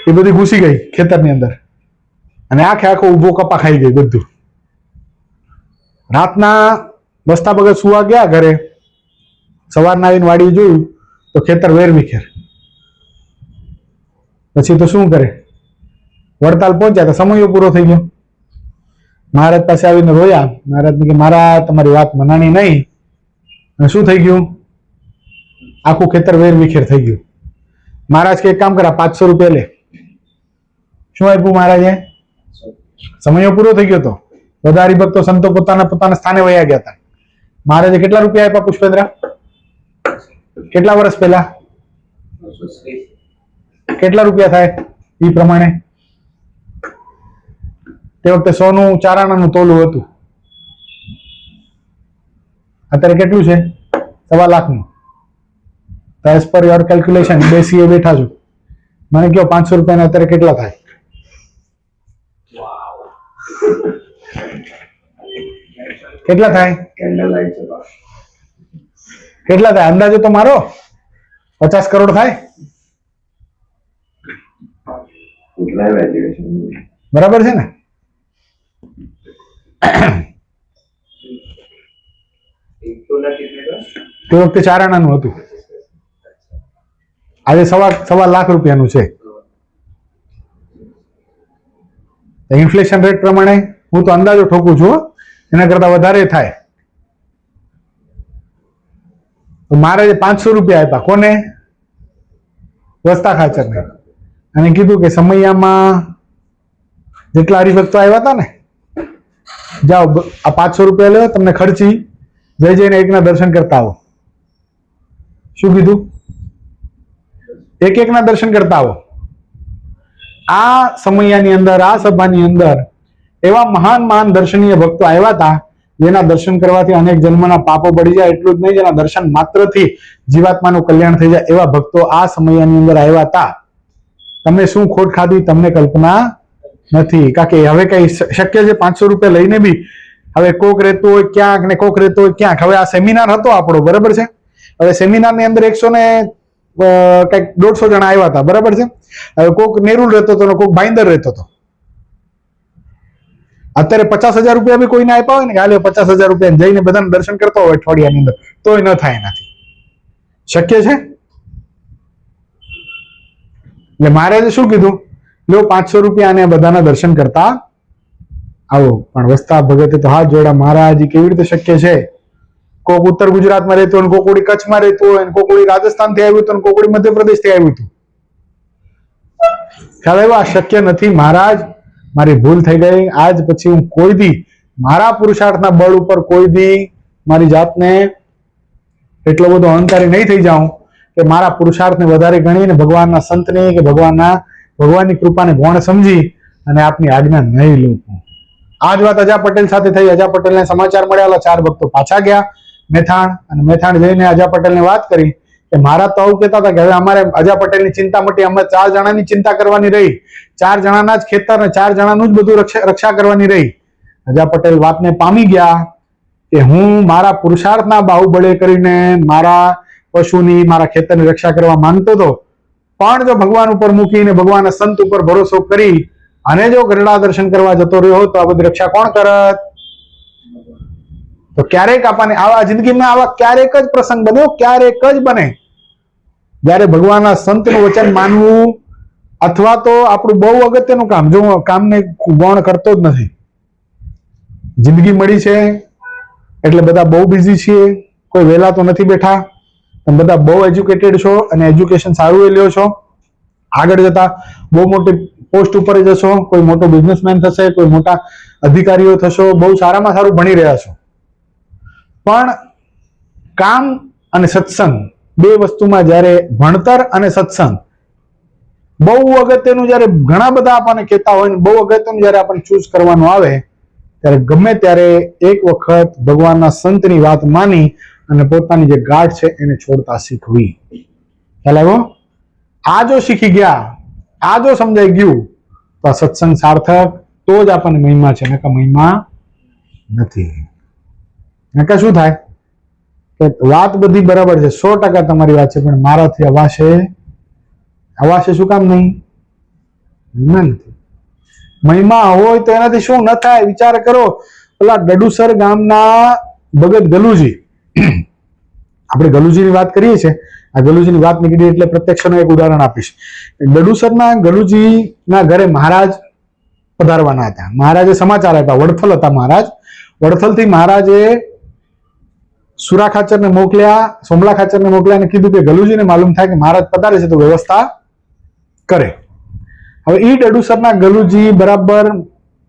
A: એ બધી ઘૂસી ગઈ ખેતરની અંદર અને આખો ઉભો કપા ખાઈ ગઈ બધું. રાતના વસ્તા ભગત સુવા ગયા ઘરે, સવારના આવીને વાડી જોયું તો ખેતર વેરવિખેર. પછી તો શું કરે? વડતાલ પહોંચ્યા તો સમયો પૂરો થઈ ગયો. મહારાજ પાસે આવીને રોયા. મહારાજ કે મહારાજ તમારી વાત મનાણી નહીં. અને શું થઈ ગયું? આખું ખેતર વેરવિખેર થઈ ગયું. મહારાજ કે એક કામ કરા, 500 રૂપિયા લે. શું આપ્યું મહારાજે? સમયો પૂરો થઈ ગયો હતો. બધા હરિભક્તો સંતો પોતાના સ્થાને વયા ગયા હતા. મહારાજે કેટલા રૂપિયા આપ્યા પુષ્પેન્દ્ર? કેટલા વર્ષ પહેલા? કેટલા રૂપિયા થાય એ પ્રમાણે? તે વખતે સોનું 4 આનાનું તોલું હતું. અત્યારે કેટલું છે? 1.25 લાખનું. એઝ પર યોર કેલ્ક્યુલેશન બેસીએ બેઠા છું, મને કહો 500 રૂપિયાના અત્યારે કેટલા થાય? કેટલા થાય? કેટલા થાય અંદાજો તો મારો? 50 કરોડ થાય? બરાબર છે ને? તે વખતે 4 આનાનું હતું, આજે સવા લાખ રૂપિયાનું છે. ઇન્ફ્લેશન રેટ પ્રમાણે હું તો અંદાજો ઠોકું છું, એના કરતા વધારે થાય. તો મારે 500 રૂપિયા આપ્યા કોને? વસ્તા ખાચરને, અને કીધું કે સમૈયામાં જેટલા હરિભક્તો આવ્યા હતા ને, જાઓ આ 500 રૂપિયા લો, તમને ખર્ચી જઈને એકના દર્શન કરતા આવો. શું કીધું? એકના દર્શન કરતા આવો. આ સમયની અંદર, આ સભાની અંદર એવા મહાન દર્શનીય ભક્તો આવ્યા હતા, જેના દર્શન કરવાથી અનેક જન્મના પાપો બળી જાય. એટલું જ નહીં, જેના દર્શન માત્રથી જીવાત્માનું કલ્યાણ થઈ જાય, એવા ભક્તો આ સમયની અંદર આવ્યા હતા. તમે શું ખોટ ખાધી તમને કલ્પના નથી. કારણ કે હવે કઈ શક્ય છે 500 રૂપિયા લઈને બી? હવે કોક રહેતું હોય ક્યાંક ને કોક રહેતું હોય ક્યાંક. હવે આ સેમિનાર હતો આપણો, બરાબર છે? હવે સેમિનારની અંદર 100 ને કઈક 150 જણા આવ્યા હતા, બરાબર છે? હવે કોક નેરુલ રહેતો હતો, કોક ભાઈંદર રહેતો હતો. અત્યારે 50,000 રૂપિયા બી કોઈને આપ્યા હોય ને, હાલે 50,000 રૂપિયા જઈને બધાને દર્શન કરતો હોય અઠવાડિયાની અંદર, તોય ન થાય એનાથી. શક્ય છે? એટલે મહારાજે શું કીધું? લો 500 રૂપિયા અને બધાના દર્શન કરતા આવો. પણ વસ્તા ભગતે તો હાથ જોડા, મહારાજ કેવી રીતે શક્ય છે? કોક ઉત્તર ગુજરાતમાં રહેતું હોય, કોકુડી કચ્છમાં રહેતું હોય, કોકુડી રાજસ્થાન થી આવ્યું હતું, કોકુડી મધ્યપ્રદેશ થી આવ્યું હતું. ખ્યાલ આવ્યો? આ શક્ય નથી મહારાજ, મારી ભૂલ થઈ ગઈ. આજ પછી હું કોઈ દી મારા પુરુષાર્થના બળ ઉપર કોઈ દી મારી જાતને એટલો બધો અહંકારી નહીં થઈ જાઉં કે મારા પુરુષાર્થને વધારે ગણીને ભગવાનના સંતને કે ભગવાનની કૃપાને ગૌણ સમજી અને આપની આજ્ઞા નહીં લઉં. આ જ વાત અજા પટેલ સાથે થઈ. અજા પટેલને સમાચાર મળ્યા, 4 ભક્તો પાછા ગયા મેથાણ, અને મેથાણ જઈને અજા પટેલને વાત કરી કે મહારાજ તો આવું કહેતા હતા કે હવે અમારે અજા પટેલની ચિંતા મટી, અમે 4 જણાની ચિંતા કરવાની રહી, 4 જણાના જ ખેતર ને 4 જણાનું જ બધું રક્ષા કરવાની રહી. અજા પટેલ વાતને પામી ગયા કે હું મારા પુરુષાર્થના બાહુબળે કરીને મારા પશુની, મારા ખેતરની રક્ષા કરવા માંગતો હતો, પણ જો ભગવાન ઉપર મૂકીને ભગવાનના સંત ઉપર ભરોસો કરી અને જો ગરડા દર્શન કરવા જતો રહ્યો હોત તો આ બધી રક્ષા કોણ કરત? તો ક્યારેક આપણને આવા જિંદગીમાં આવા ક્યારેક જ પ્રસંગ બન્યો, ક્યારેક જ બને, જયારે ભગવાનના સંતનું વચન માનવું, અથવા તો આપણું બહુ અગત્યનું કામ, જો કામને ગૌણ કરતો જ નથી. જિંદગી મળી છે એટલે બધા બહુ બિઝી છીએ, કોઈ વહેલા તો નથી બેઠા, તમે બધા બહુ એજ્યુકેટેડ છો અને એજ્યુકેશન સારું એ લ્યો છો. આગળ જતા બહુ મોટી પોસ્ટ ઉપર જશો, કોઈ મોટો બિઝનેસમેન થશે, કોઈ મોટા અધિકારીઓ થશો, બહુ સારામાં સારું ભણી રહ્યા છો. પણ કામ અને સત્સંગ બે વસ્તુમાં જ્યારે ભણતર અને સત્સંગ બહુ અગત્યનું, જ્યારે ઘણા બધા આપણને કહેતા હોય ને બહુ અગત્યનું જ્યારે આપણને ચૂઝ કરવાનું આવે, ત્યારે ગમે ત્યારે એક વખત ભગવાનના સંતની વાત માની અને પોતાની જે ગાઢ છે એને છોડતા શીખવી. ખ્યાલ આવ્યો? આ જો શીખી ગયા, આ જો સમજાઈ ગયું તો આ સત્સંગ સાર્થક, તો જ આપણને મહિમા છે, નકા મહિમા નથી. નકા શું થાય કે વાત બધી બરાબર છે, 100% તમારી વાત છે, પણ મારાથી અવાશે શું કામ નહીં? નથી. મહિમા હોય તો એનાથી શું ન થાય? વિચાર કરો, પેલા ડડુસર ગામના ભગત ગલુજી, આપણે ગલુજીની વાત કરીએ છીએ, આ ગલુજીની વાત નીકળી એટલે પ્રત્યક્ષનું એક ઉદાહરણ આપીશ. ડડુસરના ગલુજીના ઘરે મહારાજ પધારવાના હતા. મહારાજે સમાચાર આપ્યા, વડથલ હતા મહારાજ, વડથલથી મહારાજે સુરા ખાચરને મોકલ્યા, સોમલા ખાચરને મોકલ્યા અને કીધું કે ગલુજીને માલુમ થાય કે મહારાજ પધારે છે તો વ્યવસ્થા કરે. હવે એ ડડુસરના ગલુજી બરાબર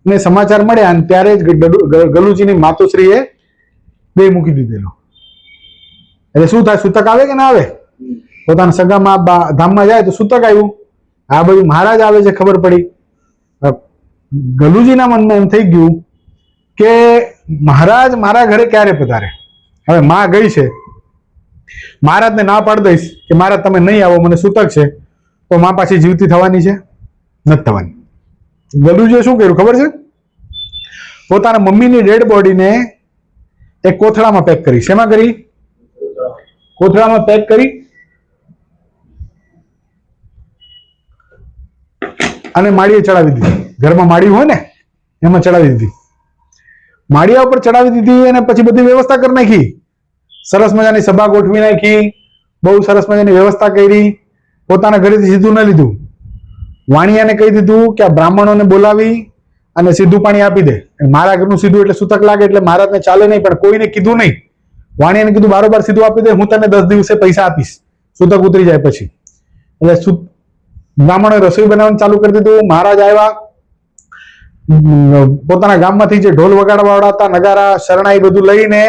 A: ને સમાચાર મળ્યા અને ત્યારે જ ગલુજીની માતુશ્રીએ બે મૂકી દીધેલો. એટલે શું થાય? સૂતક આવે કે ના આવે? પોતાના સગામાં ધામમાં જાય તો સૂતક આવ્યું, આ બધું મહારાજ આવે છે ખબર પડી. ગલુજીના મનમાં એમ થઈ ગયું કે મહારાજ મારા ઘરે ક્યારે પધારે? હવે માં ગઈ છે, મહારાજને ના પાડી દઈશ કે મહારાજ તમે નહીં આવો, મને સૂતક છે, તો માં પાછી જીવતી થવાની છે? નથી થવાની. ગલુજીએ શું કર્યું ખબર છે? પોતાના મમ્મીની ડેડ બોડીને એક કોથળામાં પેક કરી. શેમાં કરી? કોથળામાં પેક કરી અને માળીએ ચડાવી દીધી. ઘરમાં માળી હોય ને એમાં ચડાવી દીધી. માળિયા ઉપર ચડાવી દીધી અને પછી બધી વ્યવસ્થા કરી નાખી. સરસ મજાની સભા ગોઠવી નાખી. બહુ સરસ મજાની વ્યવસ્થા કરી. પોતાના ઘરેથી સીધું ન લીધું. વાણિયાને કહી દીધું કે આ બ્રાહ્મણોને બોલાવી અને સીધું પાણી આપી દે. મારા ઘરનું સીધું એટલે સૂતક લાગે એટલે મહારાજને ચાલે નહીં, પણ કોઈને કીધું નહીં. વાણિયાને કીધું બારોબાર સીધું આપી દે, હું તને 10 દિવસે પૈસા આપીશ, સૂતક ઉતરી જાય પછી. એટલે બ્રાહ્મણોએ રસોઈ બનાવવાનું ચાલુ કરી દીધું. મહારાજ આવ્યા. પોતાના ગામમાંથી જે ઢોલ વગાડવા વાળા હતા, નગારા શરણાઈ બધું લઈને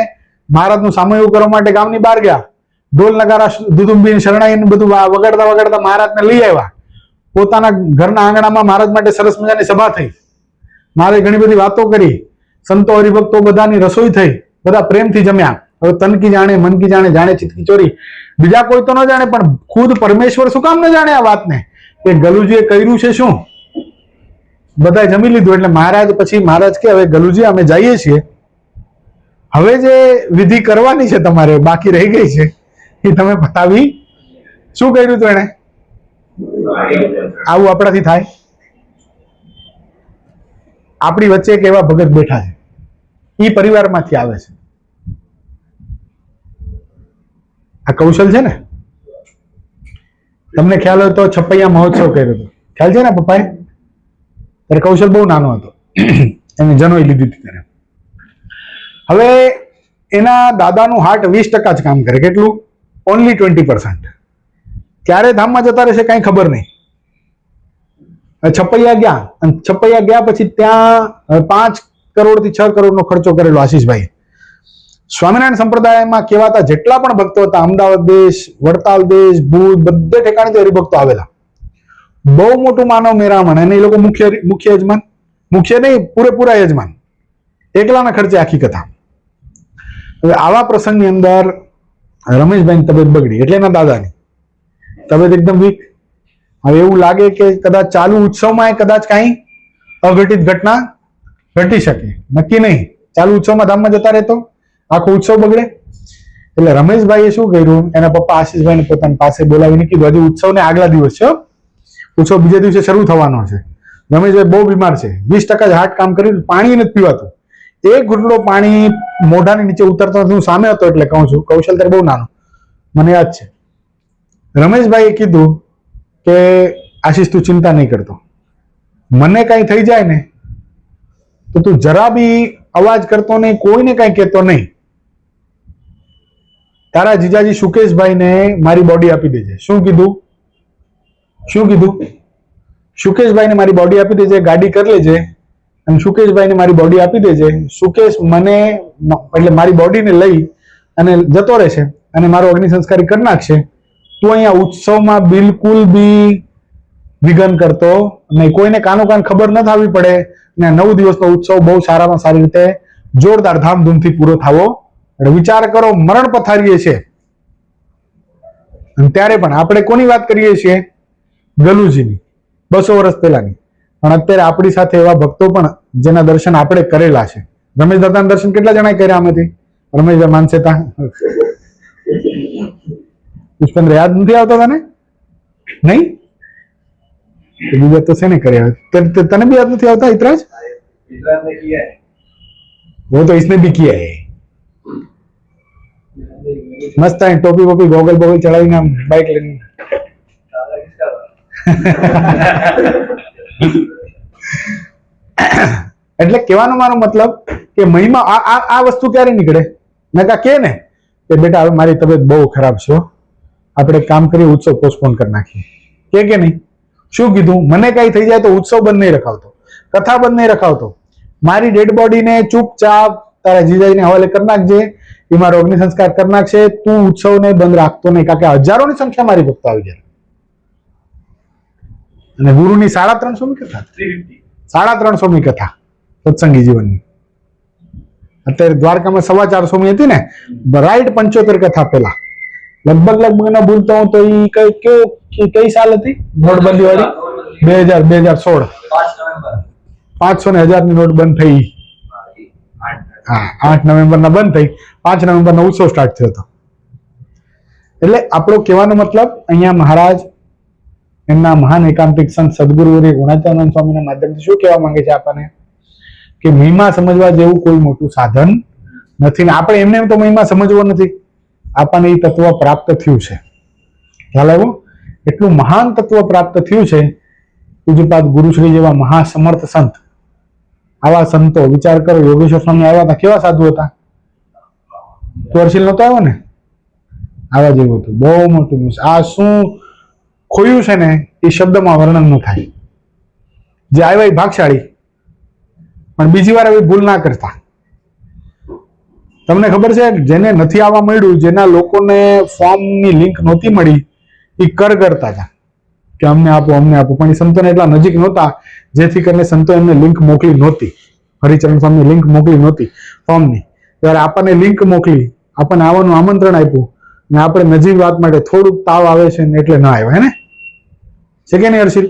A: મહારાજનું સામૂહિક કરવા માટે ગામની બહાર ગયા. ઢોલ નગારા દુદુંબી શરણાઈ બધું વગાડતા વગાડતા મહારાજને લઈ આવ્યા. પોતાના ઘરના આંગણામાં મહારાજ માટે સરસ મજાની સભા થઈ. મહારાજે ઘણી બધી વાતો કરી. સંતો હરિભક્તો બધાની રસોઈ થઈ. બધા પ્રેમથી જમ્યા. હવે તન કી જાણે મન કી જાણે, જાણે ચિત્ત કી ચોરી. બીજા કોઈ તો ન જાણે, પણ ખુદ પરમેશ્વર શું કામ ન જાણે આ વાતને કે ગલુજીએ કર્યું છે શું. બધા જમી લીધું એટલે મહારાજ કે હવે ગલુજી અમે જઈએ છીએ, હવે જે વિધિ કરવાની છે તમારે બાકી રહી ગઈ છે એ તમે પતાવી. શું કર્યું હતું એને? આવું આપણાથી થાય? આપણી વચ્ચે એક એવા ભગત બેઠા છે, એ પરિવારમાંથી આવે છે. આ કૌશલ છે ને, તમને ખ્યાલ હોય તો છપૈયા મહોત્સવ કર્યો હતો, ખ્યાલ છે ને પપ્પાએ? ત્યારે કૌશલ બહુ નાનો હતો, એને જનોઈ લીધી હતી ત્યારે. હવે એના દાદાનું હાર્ટ 20% જ કામ કરે. કેટલું? ઓનલી 20%. ક્યારે ધામમાં જતા રહેશે કઈ ખબર નહીં. છપૈયા ગયા, અને છપૈયા ગયા પછી ત્યાં 5 કરોડથી 6 કરોડનો ખર્ચો કરેલો આશીષભાઈ. સ્વામિનારાયણ સંપ્રદાયમાં કહેવાતા જેટલા પણ ભક્તો હતા, અમદાવાદ દેશ, વડતાલ દેશ, ભુજ, બધે ઠેકાણેથી હરિભક્તો આવેલા. બહુ મોટું માનવ મેરામણ, અને એ લોકો મુખ્ય યજમાન, મુખ્ય નહીં પૂરેપૂરા યજમાન, એકલાના ખર્ચે આખી કથા. હવે આવા પ્રસંગની અંદર રમેશભાઈની તબિયત બગડી, એટલે એના દાદાની તબિયત એકદમ વીક. હવે એવું લાગે કે કદાચ ચાલુ ઉત્સવમાં કદાચ કાંઈ અઘટિત ઘટના ઘટી શકે, નક્કી નહીં. ચાલુ ઉત્સવમાં ધામમાં જતા રહેતો આખો ઉત્સવ બગડે. એટલે રમેશભાઈએ શું કર્યું, એના પપ્પા આશીષભાઈને પોતાની પાસે બોલાવીને કીધું હજી ઉત્સવને આગલા દિવસ છે, ઉત્સવ બીજા દિવસે શરૂ થવાનો છે. રમેશભાઈ બહુ બીમાર છે, 20% જ હાર્ટ કામ કર્યું, પાણી નથી પીવાતું. એક ઘૂંટડો પાણી મોઢાની નીચે ઉતરતો નથી. હું સામે હતો એટલે કહું છું, કૌશલ ત્યારે બહુ નાનો, મને યાદ છે. રમેશભાઈએ કીધું કે આશીષ તું ચિંતા નહીં કરતો, મને કઈ થઈ જાય ને તો તું જરા બી અવાજ કરતો નહીં, કોઈને કઈ કહેતો નહીં. તારા જીજાજી શુકેશભાઈને મારી બોડી આપી દેજે. શું કીધું? શુકેશભાઈને મારી બોડી આપી દેજે, ગાડી કરી લેજે અને શુકેશભાઈને મારી બોડી આપી દેજે. શુકેશ મને એટલે મારી બોડીને લઈ અને જતો રહેશે અને મારો અગ્નિ સંસ્કાર કરી નાખશે. તું અહીંયા ઉત્સવમાં બિલકુલ બી વિઘન કરતો નહીં, કોઈને કાનો કાન ખબર ન થવી પડે. અને 9 દિવસનો ઉત્સવ બહુ સારામાં સારી રીતે જોરદાર ધામધૂમથી પૂરો થવો. વિચાર કરો, મરણ પથારીએ છે ત્યારે પણ આપણે કોની વાત કરીએ છીએ? ગલુજીની, 200 વર્ષ પહેલાની. પણ અત્યારે આપણી સાથે એવા ભક્તો પણ જેના દર્શન આપણે કરેલા છે. રમેશ દાદાના દર્શન કેટલા જણાએ કર્યા આમાંથી? રમેશભાઈ માનસે તા પુષ્પેન્દ્ર યાદ નથી આવતા તને? નહીં? બીજા તો શેને કર્યા? તને भी याद नहीं आता? इतराज ने किया है, वो तो इसने भी किया है. मस्त है, टोपी वोपी गॉगल बोगल चढ़ाई ना बाइक लेनी. એટલે કહેવાનો મારો મતલબ કે મહિમા આ વસ્તુ ક્યારે નીકળે? નકા કે ને કે બેટા હવે મારી તબિયત બહુ ખરાબ છે, આપણે કામ કરીએ, ઉત્સવ પોસ્ટપોન કરી નાખીએ, કે નહીં? શું કીધું? મને કઈ થઈ જાય તો ઉત્સવ બંધ નહીં રખાવતો, કથા બંધ નહીં રખાવતો. મારી ડેડ બોડીને ચૂપચાપ તારા જીજાજીને હવાલે કરી નાખજે, એ મારો અગ્નિ સંસ્કાર કરી નાખશે. તું ઉત્સવને બંધ રાખતો નહીં, કારણ કે હજારોની સંખ્યા મારી ભક્તો આવી જાય. અને ગુરુની 350મી કથા, 350મી કથા સત્સંગી જીવનની. અત્યારે દ્વારકામાં 425મી હતી ને, રાઈટ 75 કથા પહેલા. લગભગ ન ભૂલતો હું તો કઈ સાલ હતી નોટબંધી વાળી? 2016. 500 ને 1000 ની નોટ બંધ થઈ. હા, 8 નવેમ્બર ના બંધ થઈ, 5 નવેમ્બર નો ઉત્સવ સ્ટાર્ટ થયો હતો. એટલે આપણો કહેવાનો મતલબ અહીંયા મહારાજ એમના મહાન એકાંતિક સંત સદગુરુ ગુણાતીતાનંદ સ્વામીના માધ્યમથી શું કહેવા માંગે છે આપણને કે મહિમા સમજવા જેવું કોઈ મોટું સાધન નથી ને આપણે એમને તો મહિમા સમજવો નથી, આપણને એ તત્વ પ્રાપ્ત થયું છે. ખ્યાલ આવ્યો? એટલું મહાન તત્વ પ્રાપ્ત થયું છે. પૂજ્યપાદ ગુરુશ્રી જેવા મહાસમર્થ સંત, આવા સંતો વિચાર કરો. યોગેશ્વર સ્વામી આવ્યા હતા, કેવા સાધુ હતા? તોરશીલ નતો આવ્યો ને, આવા જેવું હતું. બહુ મોટું. આ શું ખોયું છે ને એ શબ્દમાં વર્ણન ન થાય. જે આવ્યા એ ભાગશાળી, પણ બીજી વાર આવી ભૂલ ના કરતા. તમને ખબર છે, જેને નથી આવવા મળ્યું, જેના લોકોને ફોર્મની લિંક નહોતી મળી, એ કરતા હતા કે અમને આપો અમને આપો, પણ એ સંતોને એટલા નજીક નહોતા જેથી કરીને સંતો એમને લિંક મોકલી નહોતી. હરિચરણ સ્વામી લિંક મોકલી નહોતી ફોર્મની. ત્યારે આપણને લિંક મોકલી, આપણને આવવાનું આમંત્રણ આપ્યું ને આપણે નજીક વાત માટે થોડુંક તાવ આવે છે ને એટલે ના આવ્યા. હે ને? છે કે નહીં હર્ષિલ?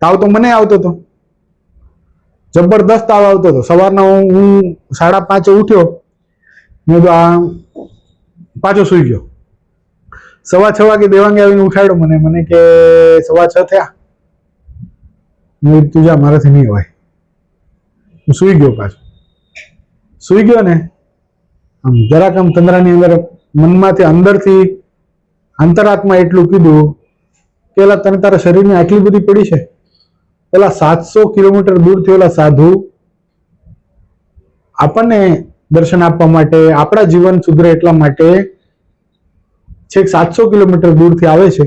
A: તાવ તો મને આવતો હતો, જબરદસ્ત તાવ આવતો હતો. સવારના હું 5:30 ઉઠ્યો, મેં તો આ પાછો સુઈ ગયો. 6:15 વાગે દેવાંગે આવીને ઉઠાડ્યો મને કે 6:15 થયા. મેં તું જા, મારાથી નહીં હોય. હું સુઈ ગયો, પાછો સુઈ ગયો ને આમ જરાક આમ તંદ્રાની અંદર મનમાંથી અંદરથી અંતરાત્મા એટલું કીધું કે એલા તને તારા શરીરની આટલી બધી પડી છે. પેલા 700 કિલોમીટર દૂરથી ઓલા સાધુ આપણને દર્શન આપવા માટે, આપણા જીવન સુધરે એટલા માટે છેક 700 કિલોમીટર દૂરથી આવે છે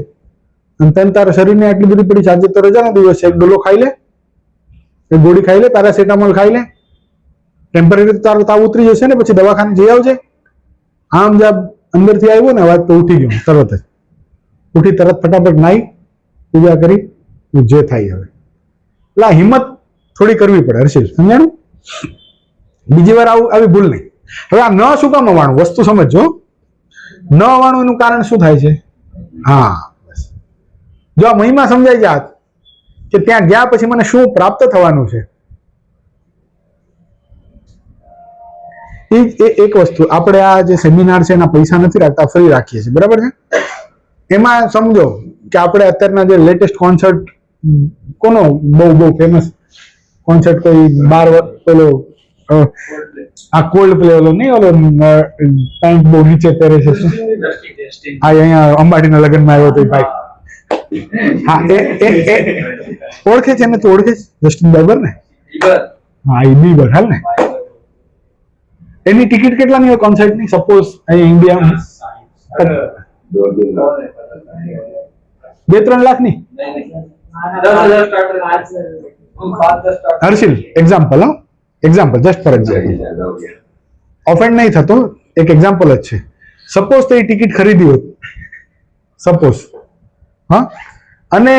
A: અને તને તારા શરીરની આટલી બધી પડી છે. આજે તો રજાનો દિવસ છે, એક ડોલો ખાઈ લે, એક ગોળી ખાઈ લે, પેરાસિટામોલ ખાઈ લે, ટેમ્પરરી તારો તાવ ઉતરી જશે ને પછી દવાખાને જઈ આવજે. આમ જ્યાં અંદરથી આવ્યો ને અવાજ તો ઉઠી ગયો. તરત જ ઉઠી, તરત ફટાફટ નાઈ પૂજા કરી, જે થાય હવે. એટલે હિંમત થોડી કરવી પડે હર્ષિલ, સમજાણું? બીજી વાર આવી ભૂલ નહીં. હવે આ ન શું કામ અવાણું, વસ્તુ સમજો. ન અવાણું એનું કારણ શું થાય છે? હા, જો આ મહિમા સમજાઈ જાત કે ત્યાં ગયા પછી મને શું પ્રાપ્ત થવાનું છે, એ એક વસ્તુ. આપણે આ જે સેમિનાર છે એના પૈસા નથી રાખતા, ફ્રી રાખીએ છીએ, બરાબર છે? એમાં સમજો કે આપણે અત્યારના જે લેટેસ્ટ કોન્સર્ટ, કોનો બહુ ફેમસ કોન્સર્ટ, કોઈ 12 ઓલો આ કોલ્ડ પ્લે ઓલો નહીં, ઓલો પેન્ટ બહુ નીચે પહેરે છે, હા, અહીંયા અંબાડીના લગ્નમાં આવ્યો હતો ભાઈ. હા, એ ઓળખે છે ને? તું ઓળખે છે જસ્ટિન બાઈબર ને? હા, એ બીબર. હાલ ને, એની ટિકિટ કેટલાની હોય કોન્સર્ટની? સપોઝ અહીંયા ઇન્ડિયામાં 2-3 લાખની. હર્ષિલ, એક્ઝામ્પલ, હા, example, just for example, offend નહીં થતો, એક એક્ઝામ્પલ જ છે. સપોઝ તે ટિકિટ ખરીદી હોત, સપોઝ, હા, અને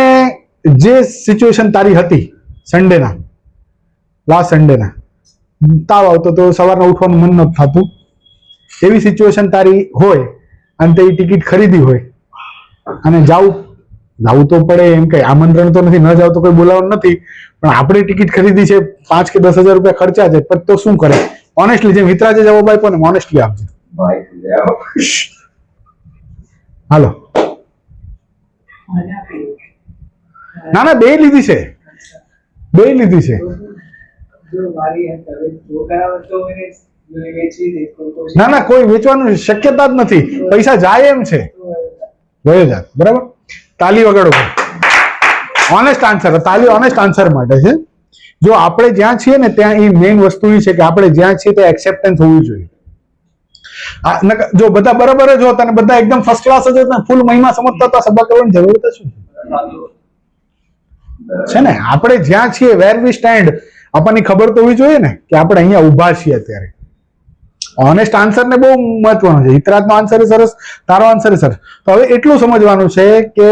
A: જે સિચ્યુએશન તારી હતી સન્ડેના, લાસ્ટ સન્ડેના, તાવ આવતો તો સવારના ઉઠવાનું મન નથી થતું, એવી સિચ્યુએશન તારી હોય અને તે ટિકિટ ખરીદી હોય અને જાવું તો પડે, એમ કઈ આમંત્રણ તો નથી, ન જાવ તો કોઈ બોલાવવાનું નથી, પણ આપણે ટિકિટ ખરીદી છે, 5 કે 10 હજાર રૂપિયા ખર્ચા છે, પણ તો શું કરે? ઓનેસ્ટલી, જેમ વિતરાજે જવાબ આપ્યો ને, ઓનેસ્ટલી આપજો. હાલો, ના, 2 લીધી છે, 2 લીધી છે. ના, કોઈ વેચવાનું શક્યતા જ નથી, પૈસા જાય એમ છે, વયો જાય. બરાબર? તાલી વગાડો. ઓનેસ્ટ આન્સર, તાલી ઓનેસ્ટ આન્સર માટે છે. જો આપણે જ્યાં છીએ ને ત્યાં એ મેઇન વસ્તુ એ છે કે આપણે જ્યાં છીએ ત્યાં એક્સેપ્ટન્સ હોવી જોઈએ. જો બધા બરાબર જ હોત અને બધા એકદમ ફર્સ્ટ ક્લાસ જ હોત ને, ફૂલ મહિમા સમજતા હતા, સભા કરવાની જરૂર જ શું છે ને? આપણે જ્યાં છીએ, વેર વી સ્ટેન્ડ, આપણને ખબર તો હોવી જોઈએ ને કે આપણે અહીંયા ઊભા છીએ અત્યારે. ઓનેસ્ટ આન્સર ને બહુ મહત્વનો છે. હિતરાજનો આન્સર સરસ, તારો આન્સર સરસ. તો હવે એટલું સમજવાનું છે કે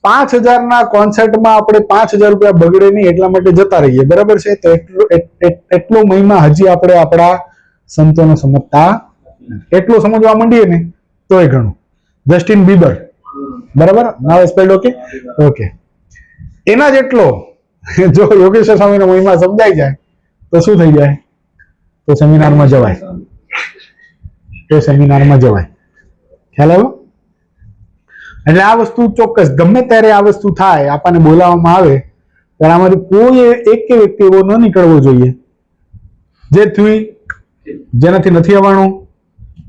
A: 5000 ના કોન્સર્ટમાં આપણે 5000 રૂપિયા બગડે નહીં એટલા માટે જતા રહીએ, બરાબર છે? તો એટલો મહિમા હજી આપણે આપણા સંતોને સમજતા, એટલું સમજવા માંડીએ ને તોય ઘણું. જસ્ટિન બીબર, બરાબર? નાવ સ્પેલ્ડ ઓકે? ઓકે. એના જેટલો જો યોગેશ્વર સ્વામીનો મહિમા સમજાઈ જાય તો શું થઈ જાય? તો સેમિનારમાં જવાય, તો સેમિનારમાં જવાય. ખ્યાલ આવ્યો? એટલે આ વસ્તુ ચોક્કસ ગમે ત્યારે આ વસ્તુ થાય, આપણને બોલાવવામાં આવે ત્યારે આમાંથી કોઈ એક વ્યક્તિ એવો ન નીકળવો જોઈએ જે થયું, જેનાથી નથી આવવાનું,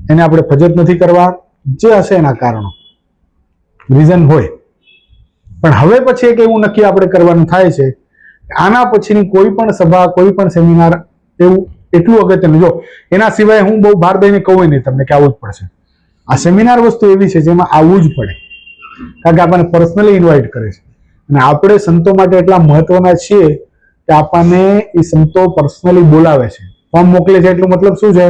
A: એને આપણે ફજત નથી કરવા, જે હશે એના કારણો રીઝન હોય. પણ હવે પછી એક એવું નક્કી આપણે કરવાનું થાય છે, આના પછીની કોઈ પણ સભા, કોઈ પણ સેમિનાર એવું એટલું અગત્યનું, જો એના સિવાય હું બહુ ભાર દઈને કહું નહીં તમને કે આવવું જ પડશે. આ સેમિનાર વસ્તુ એવી છે જેમાં આવવું જ પડે, કારણ કે આપણને પર્સનલી ઇન્વાઇટ કરે છે અને આપણે સંતો માટે એટલા મહત્વના છીએ કે આપણને એ સંતો પર્સનલી બોલાવે છે, ફોર્મ મોકલે છે. એટલો મતલબ શું છે?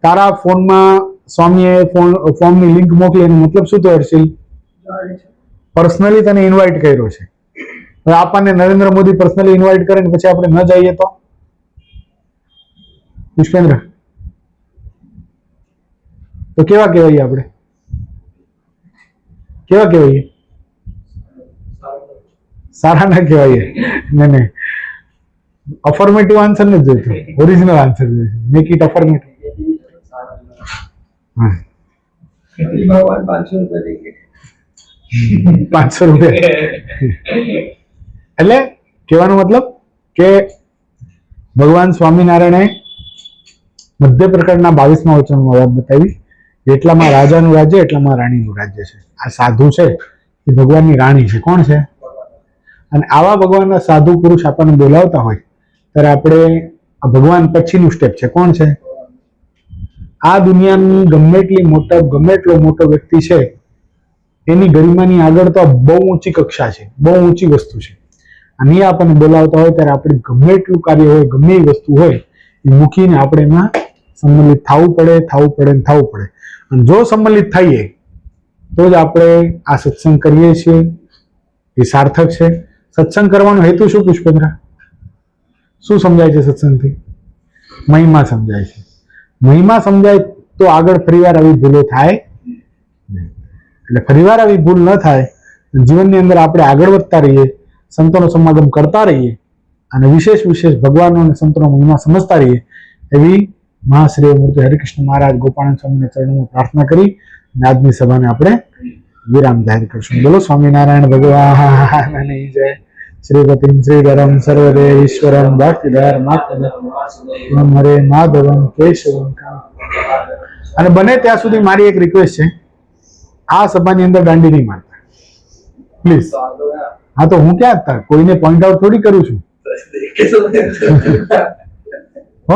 A: તારા ફોનમાં સ્વામીએ ફોર્મની લિંક મોકલી, એનો મતલબ શું થયો હર્ષિલ? પર્સનલી તને ઇન્વાઇટ કર્યો છે. હવે આપણને નરેન્દ્ર મોદી પર્સનલી ઇન્વાઇટ કરે ને પછી આપણે ન જઈએ તો પુષ્પેન્દ્ર, તો કેવા કહેવાય? આપણે કેવા કહેવાય? સારા ના કહેવાય. નહીં, અફર્મેટિવ આન્સર નથી જોઈતો, ઓરિજિનલ આન્સર જોઈએ છે. Make it affirmative. હા, 500 રૂપિયા. એટલે કહેવાનો મતલબ કે ભગવાન સ્વામિનારાયણે મધ્ય પ્રકારના 22મા વચનમાં વાત બતાવી, એટલામાં રાજાનું રાજ્ય, એટલામાં રાણીનું રાજ્ય છે. આ સાધુ છે એ ભગવાનની રાણી છે. કોણ છે? અને આવા ભગવાનના સાધુ પુરુષ આપણને બોલાવતા હોય ત્યારે આપણે આ ભગવાન પછીનું સ્ટેપ છે. કોણ છે? આ દુનિયાની ગમે એટલો મોટો વ્યક્તિ છે એની ગરિમાની આગળ તો બહુ ઊંચી કક્ષા છે, બહુ ઊંચી વસ્તુ છે. અને એ આપણને બોલાવતા હોય ત્યારે આપણે ગમે એટલું કાર્ય હોય, ગમે એ વસ્તુ હોય એ મૂકીને આપણે એમાં સંમલિત થવું પડે. અને જો સંમલિત થઈએ તો જ આપણે આ સત્સંગ કરીએ છીએ, એ સાર્થક છે. સત્સંગ કરવાનો હેતુ શું પુષ્પેન્દ્ર? શું સમજાય છે સત્સંગથી? મહિમા સમજાય છે. મહિમા સમજાય તો આગળ ફરીવાર આવી ભૂલો થાય નહીં. એટલે ફરીવાર આવી ભૂલ ન થાય, જીવનની અંદર આપણે આગળ વધતા રહીએ, સંતોનો સમાગમ કરતા રહીએ અને વિશેષ ભગવાનનો અને સંતોનો મહિમા સમજતા રહીએ, એવી મહાશ્રી મૂર્તિ હરિકૃષ્ણ મહારાજ ગોપાળાનંદ સ્વામીના ચરણોમાં પ્રાર્થના કરી અને આજની સભાને આપણે વિરામ જાહેર કરશું. બોલો સ્વામિનારાયણ ભગવાનની જય. શ્રીપતિમ શ્રીધરમ સર્વદેવ ઈશ્વરમ ભક્તિધર માતમ હરે માધવમ કેશવમ. અને બને ત્યાં સુધી મારી એક રિક્વેસ્ટ છે, આ સભાની અંદર દાંડી નહીં મારતા પ્લીઝ. હા, તો હું ક્યાં કોઈને પોઈન્ટ આઉટ થોડી કરું છું. હો,